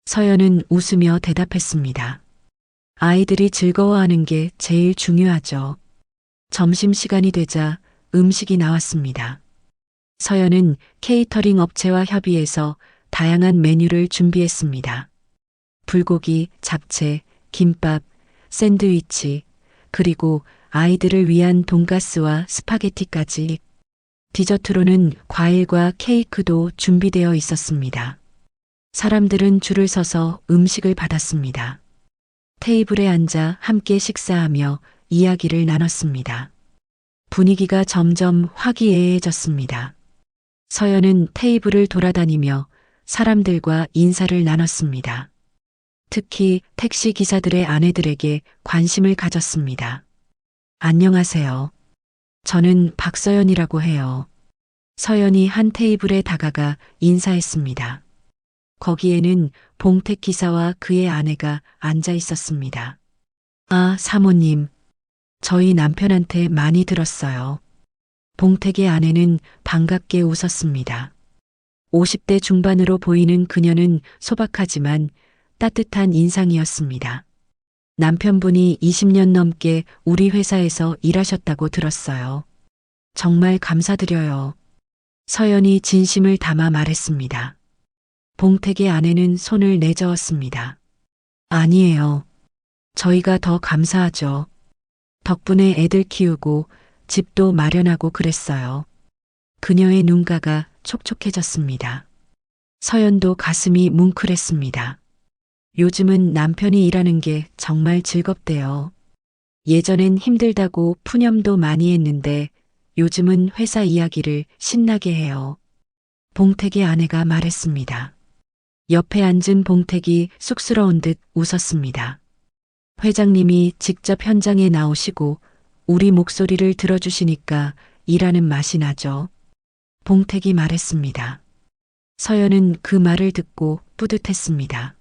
서연은 웃으며 대답했습니다. 아이들이 즐거워하는 게 제일 중요하죠. 점심시간이 되자 음식이 나왔습니다. 서연은 케이터링 업체와 협의해서 다양한 메뉴를 준비했습니다. 불고기, 잡채, 김밥, 샌드위치, 그리고 아이들을 위한 돈가스와 스파게티까지. 디저트로는 과일과 케이크도 준비되어 있었습니다. 사람들은 줄을 서서 음식을 받았습니다. 테이블에 앉아 함께 식사하며 이야기를 나눴습니다. 분위기가 점점 화기애애해졌습니다. 서연은 테이블을 돌아다니며 사람들과 인사를 나눴습니다. 특히 택시 기사들의 아내들에게 관심을 가졌습니다. 안녕하세요. 저는 박서연이라고 해요. 서연이 한 테이블에 다가가 인사했습니다. 거기에는 봉택 기사와 그의 아내가 앉아 있었습니다. 아, 사모님. 저희 남편한테 많이 들었어요. 봉택의 아내는 반갑게 웃었습니다. 50대 중반으로 보이는 그녀는 소박하지만 따뜻한 인상이었습니다. 남편분이 20년 넘게 우리 회사에서 일하셨다고 들었어요. 정말 감사드려요. 서연이 진심을 담아 말했습니다. 봉택의 아내는 손을 내저었습니다. 아니에요. 저희가 더 감사하죠. 덕분에 애들 키우고 집도 마련하고 그랬어요. 그녀의 눈가가 촉촉해졌습니다. 서연도 가슴이 뭉클했습니다. 요즘은 남편이 일하는 게 정말 즐겁대요. 예전엔 힘들다고 푸념도 많이 했는데 요즘은 회사 이야기를 신나게 해요. 봉택의 아내가 말했습니다. 옆에 앉은 봉택이 쑥스러운 듯 웃었습니다. 회장님이 직접 현장에 나오시고 우리 목소리를 들어주시니까 일하는 맛이 나죠. 봉택이 말했습니다. 서연은 그 말을 듣고 뿌듯했습니다.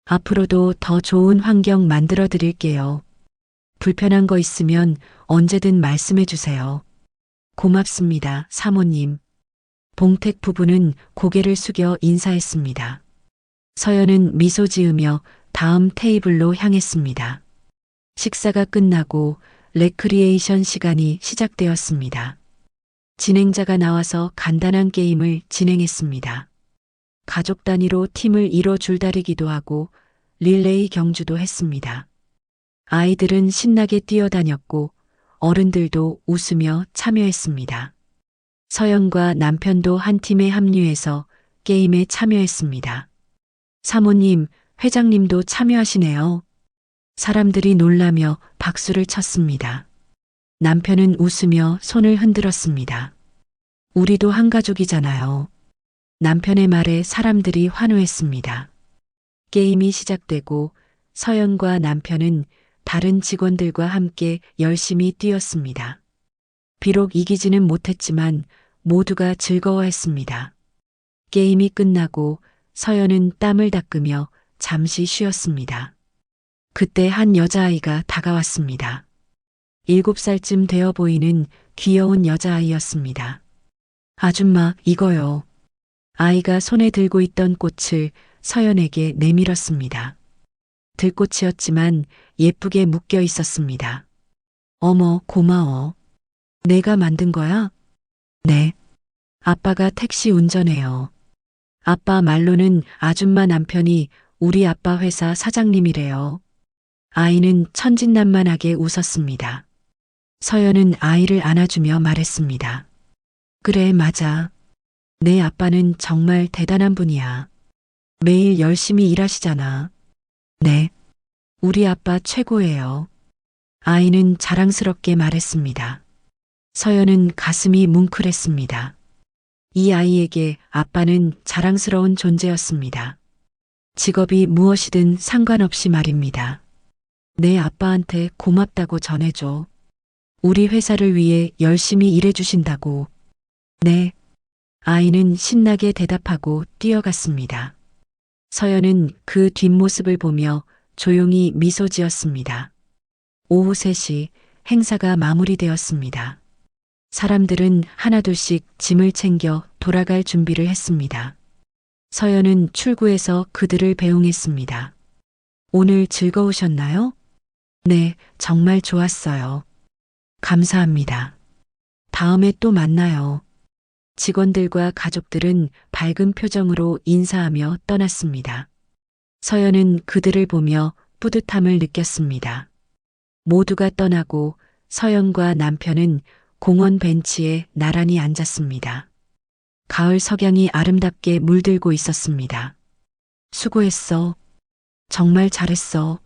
앞으로도 더 좋은 환경 만들어 드릴게요. 불편한 거 있으면 언제든 말씀해 주세요. 고맙습니다, 사모님. 봉택 부부는 고개를 숙여 인사했습니다. 서연은 미소 지으며 다음 테이블로 향했습니다. 식사가 끝나고 레크리에이션 시간이 시작되었습니다. 진행자가 나와서 간단한 게임을 진행했습니다. 가족 단위로 팀을 이뤄 줄다리기도 하고 릴레이 경주도 했습니다. 아이들은 신나게 뛰어다녔고 어른들도 웃으며 참여했습니다. 서연과 남편도 한 팀에 합류해서 게임에 참여했습니다. 사모님, 회장님도 참여하시네요. 사람들이 놀라며 박수를 쳤습니다. 남편은 웃으며 손을 흔들었습니다. 우리도 한 가족이잖아요. 남편의 말에 사람들이 환호했습니다. 게임이 시작되고 서연과 남편은 다른 직원들과 함께 열심히 뛰었습니다. 비록 이기지는 못했지만 모두가 즐거워했습니다. 게임이 끝나고 서연은 땀을 닦으며 잠시 쉬었습니다. 그때 한 여자아이가 다가왔습니다. 7살쯤 되어 보이는 귀여운 여자아이였습니다. 아줌마, 이거요. 아이가 손에 들고 있던 꽃을 서연에게 내밀었습니다. 들꽃이었지만 예쁘게 묶여 있었습니다. 어머, 고마워. 내가 만든 거야? 네. 아빠가 택시 운전해요. 아빠 말로는 아줌마 남편이 우리 아빠 회사 사장님이래요. 아이는 천진난만하게 웃었습니다. 서연은 아이를 안아주며 말했습니다. 그래, 맞아. 내 아빠는 정말 대단한 분이야. 매일 열심히 일하시잖아. 네. 우리 아빠 최고예요. 아이는 자랑스럽게 말했습니다. 서연은 가슴이 뭉클했습니다. 이 아이에게 아빠는 자랑스러운 존재였습니다. 직업이 무엇이든 상관없이 말입니다. 내 아빠한테 고맙다고 전해줘. 우리 회사를 위해 열심히 일해주신다고. 네. 아이는 신나게 대답하고 뛰어갔습니다. 서연은 그 뒷모습을 보며 조용히 미소 지었습니다. 오후 3시 행사가 마무리되었습니다. 사람들은 하나둘씩 짐을 챙겨 돌아갈 준비를 했습니다. 서연은 출구에서 그들을 배웅했습니다. 오늘 즐거우셨나요? 네, 정말 좋았어요. 감사합니다. 다음에 또 만나요. 직원들과 가족들은 밝은 표정으로 인사하며 떠났습니다. 서연은 그들을 보며 뿌듯함을 느꼈습니다. 모두가 떠나고 서연과 남편은 공원 벤치에 나란히 앉았습니다. 가을 석양이 아름답게 물들고 있었습니다. 수고했어. 정말 잘했어.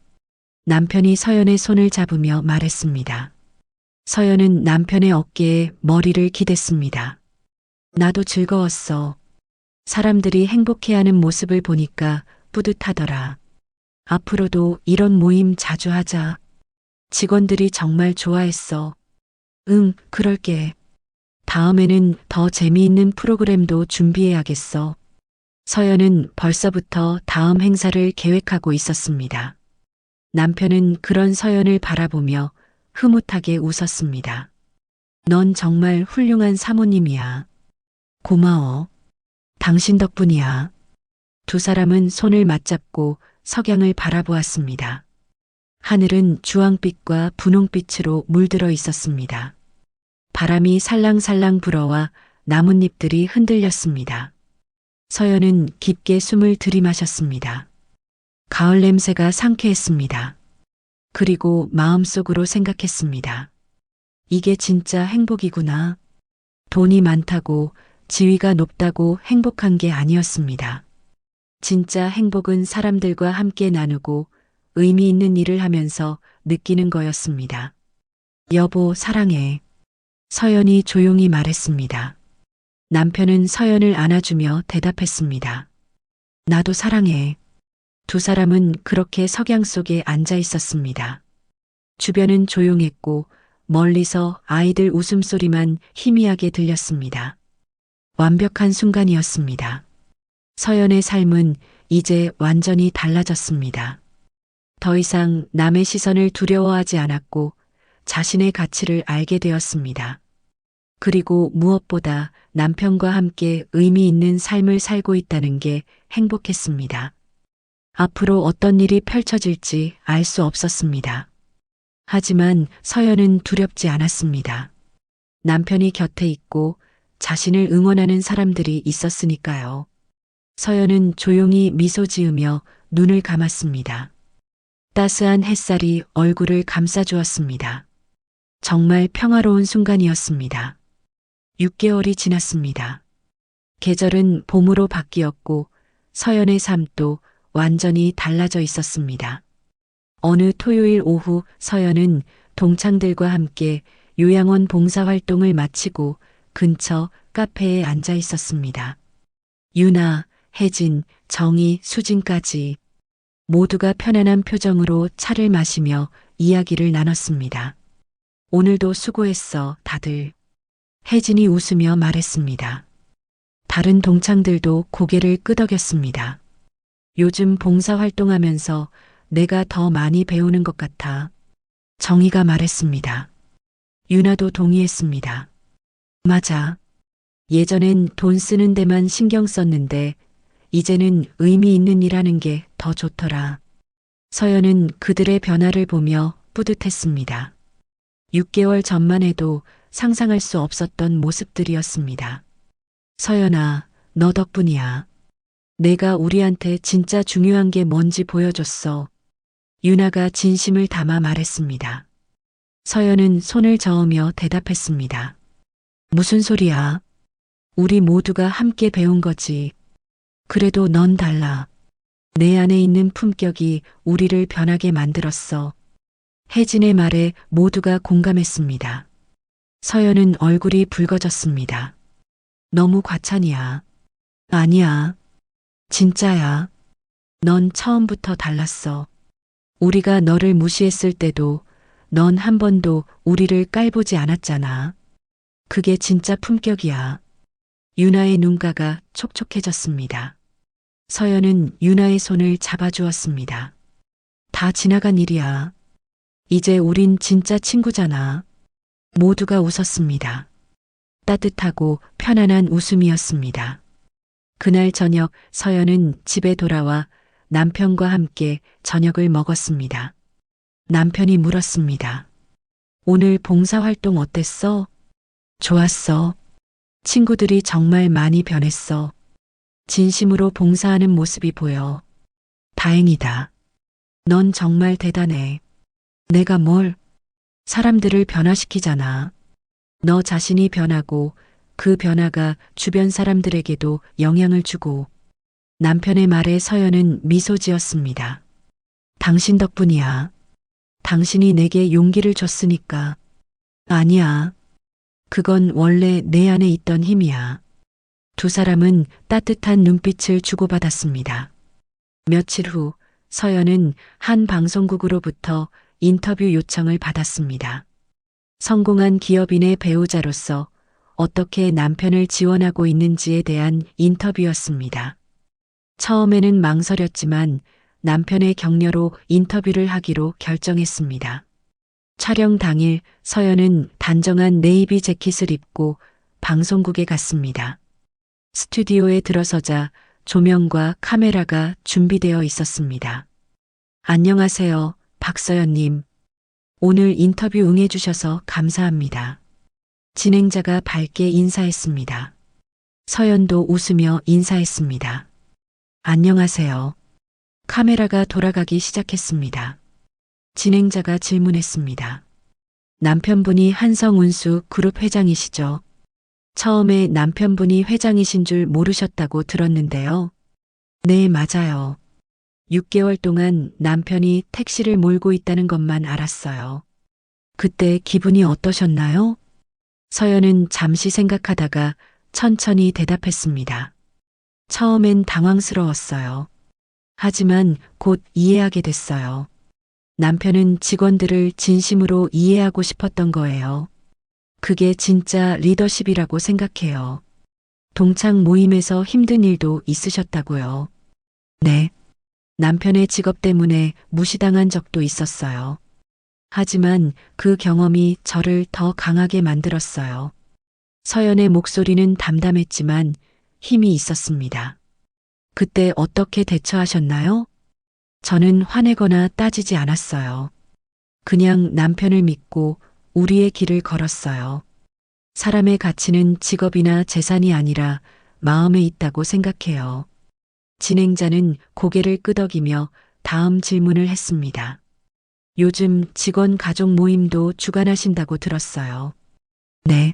남편이 서연의 손을 잡으며 말했습니다. 서연은 남편의 어깨에 머리를 기댔습니다. 나도 즐거웠어. 사람들이 행복해하는 모습을 보니까 뿌듯하더라. 앞으로도 이런 모임 자주 하자. 직원들이 정말 좋아했어. 응, 그럴게. 다음에는 더 재미있는 프로그램도 준비해야겠어. 서연은 벌써부터 다음 행사를 계획하고 있었습니다. 남편은 그런 서연을 바라보며 흐뭇하게 웃었습니다. 넌 정말 훌륭한 사모님이야. 고마워. 당신 덕분이야. 두 사람은 손을 맞잡고 석양을 바라보았습니다. 하늘은 주황빛과 분홍빛으로 물들어 있었습니다. 바람이 살랑살랑 불어와 나뭇잎들이 흔들렸습니다. 서연은 깊게 숨을 들이마셨습니다. 가을 냄새가 상쾌했습니다. 그리고 마음속으로 생각했습니다. 이게 진짜 행복이구나. 돈이 많다고 지위가 높다고 행복한 게 아니었습니다. 진짜 행복은 사람들과 함께 나누고 의미 있는 일을 하면서 느끼는 거였습니다. 여보, 사랑해. 서연이 조용히 말했습니다. 남편은 서연을 안아주며 대답했습니다. 나도 사랑해. 두 사람은 그렇게 석양 속에 앉아 있었습니다. 주변은 조용했고 멀리서 아이들 웃음소리만 희미하게 들렸습니다. 완벽한 순간이었습니다. 서연의 삶은 이제 완전히 달라졌습니다. 더 이상 남의 시선을 두려워하지 않았고 자신의 가치를 알게 되었습니다. 그리고 무엇보다 남편과 함께 의미 있는 삶을 살고 있다는 게 행복했습니다. 앞으로 어떤 일이 펼쳐질지 알 수 없었습니다. 하지만 서연은 두렵지 않았습니다. 남편이 곁에 있고 자신을 응원하는 사람들이 있었으니까요. 서연은 조용히 미소 지으며 눈을 감았습니다. 따스한 햇살이 얼굴을 감싸주었습니다. 정말 평화로운 순간이었습니다. 6개월이 지났습니다. 계절은 봄으로 바뀌었고 서연의 삶도 완전히 달라져 있었습니다. 어느 토요일 오후 서연은 동창들과 함께 요양원 봉사활동을 마치고 근처 카페에 앉아 있었습니다. 유나, 혜진, 정희, 수진까지 모두가 편안한 표정으로 차를 마시며 이야기를 나눴습니다. 오늘도 수고했어, 다들. 혜진이 웃으며 말했습니다. 다른 동창들도 고개를 끄덕였습니다. 요즘 봉사활동하면서 내가 더 많이 배우는 것 같아. 정희가 말했습니다. 유나도 동의했습니다. 맞아. 예전엔 돈 쓰는 데만 신경 썼는데 이제는 의미 있는 일 하는 게 더 좋더라. 서연은 그들의 변화를 보며 뿌듯했습니다. 6개월 전만 해도 상상할 수 없었던 모습들이었습니다. 서연아, 너 덕분이야. 내가 우리한테 진짜 중요한 게 뭔지 보여줬어. 유나가 진심을 담아 말했습니다. 서연은 손을 저으며 대답했습니다. 무슨 소리야? 우리 모두가 함께 배운 거지. 그래도 넌 달라. 내 안에 있는 품격이 우리를 변하게 만들었어. 혜진의 말에 모두가 공감했습니다. 서연은 얼굴이 붉어졌습니다. 너무 과찬이야. 아니야. 진짜야. 넌 처음부터 달랐어. 우리가 너를 무시했을 때도 넌 한 번도 우리를 깔보지 않았잖아. 그게 진짜 품격이야. 유나의 눈가가 촉촉해졌습니다. 서연은 유나의 손을 잡아주었습니다. 다 지나간 일이야. 이제 우린 진짜 친구잖아. 모두가 웃었습니다. 따뜻하고 편안한 웃음이었습니다. 그날 저녁 서연은 집에 돌아와 남편과 함께 저녁을 먹었습니다. 남편이 물었습니다. 오늘 봉사활동 어땠어? 좋았어. 친구들이 정말 많이 변했어. 진심으로 봉사하는 모습이 보여. 다행이다. 넌 정말 대단해. 내가 뭘? 사람들을 변화시키잖아. 너 자신이 변하고 그 변화가 주변 사람들에게도 영향을 주고. 남편의 말에 서연은 미소 지었습니다. 당신 덕분이야. 당신이 내게 용기를 줬으니까. 아니야. 그건 원래 내 안에 있던 힘이야. 두 사람은 따뜻한 눈빛을 주고받았습니다. 며칠 후 서연은 한 방송국으로부터 인터뷰 요청을 받았습니다. 성공한 기업인의 배우자로서 어떻게 남편을 지원하고 있는지에 대한 인터뷰였습니다. 처음에는 망설였지만 남편의 격려로 인터뷰를 하기로 결정했습니다. 촬영 당일 서연은 단정한 네이비 재킷을 입고 방송국에 갔습니다. 스튜디오에 들어서자 조명과 카메라가 준비되어 있었습니다. 안녕하세요, 박서연님. 오늘 인터뷰 응해주셔서 감사합니다. 진행자가 밝게 인사했습니다. 서연도 웃으며 인사했습니다. 안녕하세요. 카메라가 돌아가기 시작했습니다. 진행자가 질문했습니다. 남편분이 한성운수 그룹 회장이시죠? 처음에 남편분이 회장이신 줄 모르셨다고 들었는데요. 네, 맞아요. 6개월 동안 남편이 택시를 몰고 있다는 것만 알았어요. 그때 기분이 어떠셨나요? 서연은 잠시 생각하다가 천천히 대답했습니다. 처음엔 당황스러웠어요. 하지만 곧 이해하게 됐어요. 남편은 직원들을 진심으로 이해하고 싶었던 거예요. 그게 진짜 리더십이라고 생각해요. 동창 모임에서 힘든 일도 있으셨다고요. 네. 남편의 직업 때문에 무시당한 적도 있었어요. 하지만 그 경험이 저를 더 강하게 만들었어요. 서연의 목소리는 담담했지만 힘이 있었습니다. 그때 어떻게 대처하셨나요? 저는 화내거나 따지지 않았어요. 그냥 남편을 믿고 우리의 길을 걸었어요. 사람의 가치는 직업이나 재산이 아니라 마음에 있다고 생각해요. 진행자는 고개를 끄덕이며 다음 질문을 했습니다. 요즘 직원 가족 모임도 주관하신다고 들었어요. 네.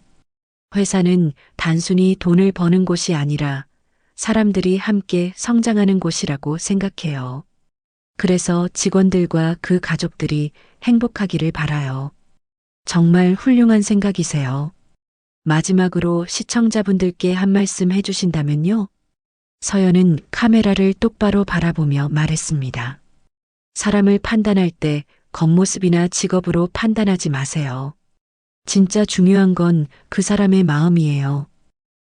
회사는 단순히 돈을 버는 곳이 아니라 사람들이 함께 성장하는 곳이라고 생각해요. 그래서 직원들과 그 가족들이 행복하기를 바라요. 정말 훌륭한 생각이세요. 마지막으로 시청자분들께 한 말씀 해주신다면요? 서연은 카메라를 똑바로 바라보며 말했습니다. 사람을 판단할 때 겉모습이나 직업으로 판단하지 마세요. 진짜 중요한 건 그 사람의 마음이에요.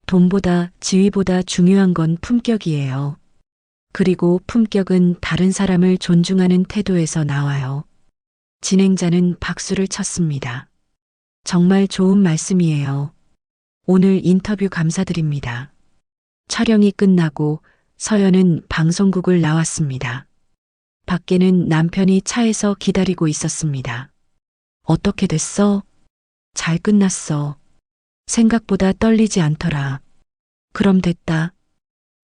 돈보다 지위보다 중요한 건 품격이에요. 그리고 품격은 다른 사람을 존중하는 태도에서 나와요. 진행자는 박수를 쳤습니다. 정말 좋은 말씀이에요. 오늘 인터뷰 감사드립니다. 촬영이 끝나고 서연은 방송국을 나왔습니다. 밖에는 남편이 차에서 기다리고 있었습니다. 어떻게 됐어? 잘 끝났어. 생각보다 떨리지 않더라. 그럼 됐다.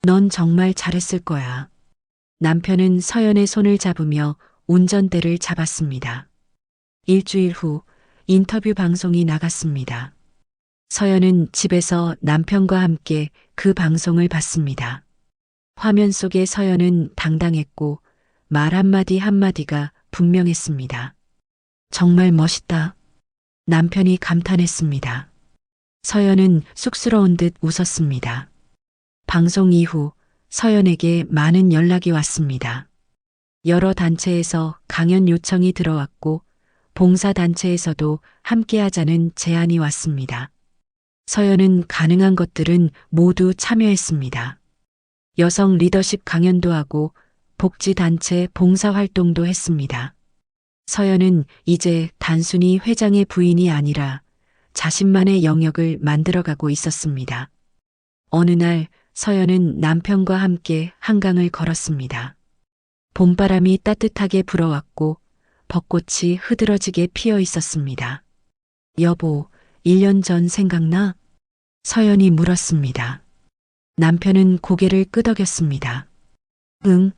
넌 정말 잘했을 거야. 남편은 서연의 손을 잡으며 운전대를 잡았습니다. 일주일 후 인터뷰 방송이 나갔습니다. 서연은 집에서 남편과 함께 그 방송을 봤습니다. 화면 속의 서연은 당당했고 말 한마디 한마디가 분명했습니다. 정말 멋있다. 남편이 감탄했습니다. 서연은 쑥스러운 듯 웃었습니다. 방송 이후 서연에게 많은 연락이 왔습니다. 여러 단체에서 강연 요청이 들어왔고 봉사단체에서도 함께하자는 제안이 왔습니다. 서연은 가능한 것들은 모두 참여했습니다. 여성 리더십 강연도 하고 복지단체 봉사활동도 했습니다. 서연은 이제 단순히 회장의 부인이 아니라 자신만의 영역을 만들어가고 있었습니다. 어느 날 서연은 남편과 함께 한강을 걸었습니다. 봄바람이 따뜻하게 불어왔고 벚꽃이 흐드러지게 피어 있었습니다. 여보, 1년 전 생각나? 서연이 물었습니다. 남편은 고개를 끄덕였습니다. 응,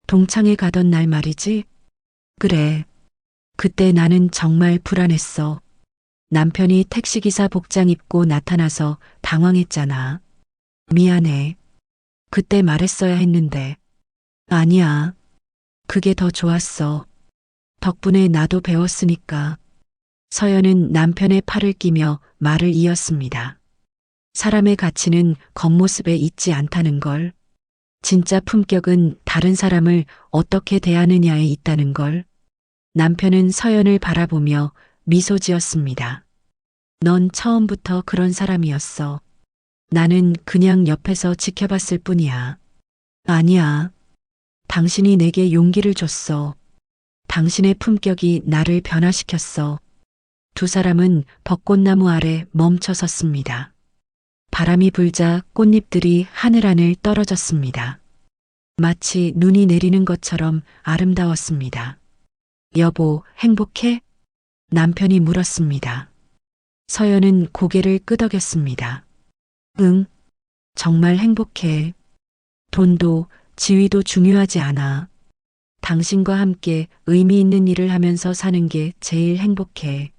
동창회 가던 날 말이지? 그래. 그때 나는 정말 불안했어. 남편이 택시기사 복장 입고 나타나서 당황했잖아. 미안해. 그때 말했어야 했는데. 아니야. 그게 더 좋았어. 덕분에 나도 배웠으니까. 서연은 남편의 팔을 끼며 말을 이었습니다. 사람의 가치는 겉모습에 있지 않다는 걸. 진짜 품격은 다른 사람을 어떻게 대하느냐에 있다는 걸. 남편은 서연을 바라보며 미소 지었습니다. 넌 처음부터 그런 사람이었어. 나는 그냥 옆에서 지켜봤을 뿐이야. 아니야. 당신이 내게 용기를 줬어. 당신의 품격이 나를 변화시켰어. 두 사람은 벚꽃나무 아래 멈춰 섰습니다. 바람이 불자 꽃잎들이 하늘하늘 떨어졌습니다. 마치 눈이 내리는 것처럼 아름다웠습니다. 여보, 행복해? 남편이 물었습니다. 서연은 고개를 끄덕였습니다. 응, 정말 행복해. 돈도 지위도 중요하지 않아. 당신과 함께 의미 있는 일을 하면서 사는 게 제일 행복해.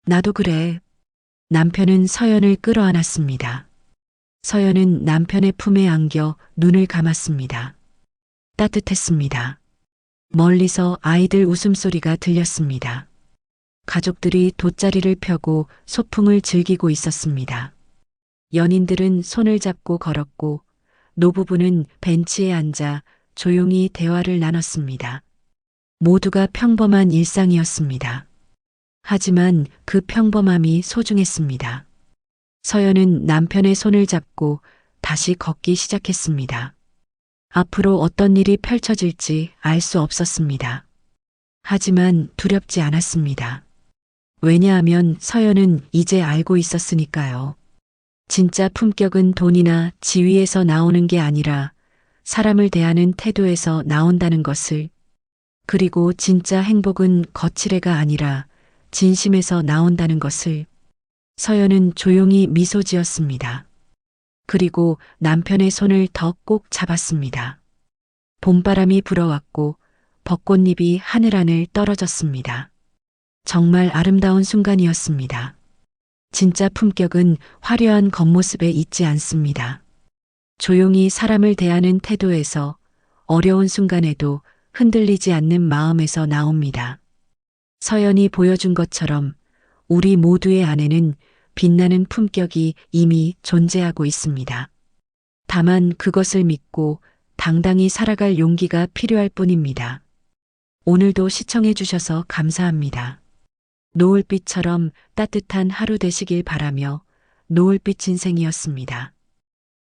나도 그래. 남편은 서연을 끌어안았습니다. 서연은 남편의 품에 안겨 눈을 감았습니다. 따뜻했습니다. 멀리서 아이들 웃음소리가 들렸습니다. 가족들이 돗자리를 펴고 소풍을 즐기고 있었습니다. 연인들은 손을 잡고 걸었고 노부부는 벤치에 앉아 조용히 대화를 나눴습니다. 모두가 평범한 일상이었습니다. 하지만 그 평범함이 소중했습니다. 서연은 남편의 손을 잡고 다시 걷기 시작했습니다. 앞으로 어떤 일이 펼쳐질지 알 수 없었습니다. 하지만 두렵지 않았습니다. 왜냐하면 서연은 이제 알고 있었으니까요. 진짜 품격은 돈이나 지위에서 나오는 게 아니라 사람을 대하는 태도에서 나온다는 것을, 그리고 진짜 행복은 거칠애가 아니라 진심에서 나온다는 것을. 서연은 조용히 미소 지었습니다. 그리고 남편의 손을 더 꼭 잡았습니다. 봄바람이 불어왔고 벚꽃잎이 하늘하늘 떨어졌습니다. 정말 아름다운 순간이었습니다. 진짜 품격은 화려한 겉모습에 있지 않습니다. 조용히 사람을 대하는 태도에서, 어려운 순간에도 흔들리지 않는 마음에서 나옵니다. 서연이 보여준 것처럼 우리 모두의 안에는 빛나는 품격이 이미 존재하고 있습니다. 다만 그것을 믿고 당당히 살아갈 용기가 필요할 뿐입니다. 오늘도 시청해 주셔서 감사합니다. 노을빛처럼 따뜻한 하루 되시길 바라며 노을빛 인생이었습니다.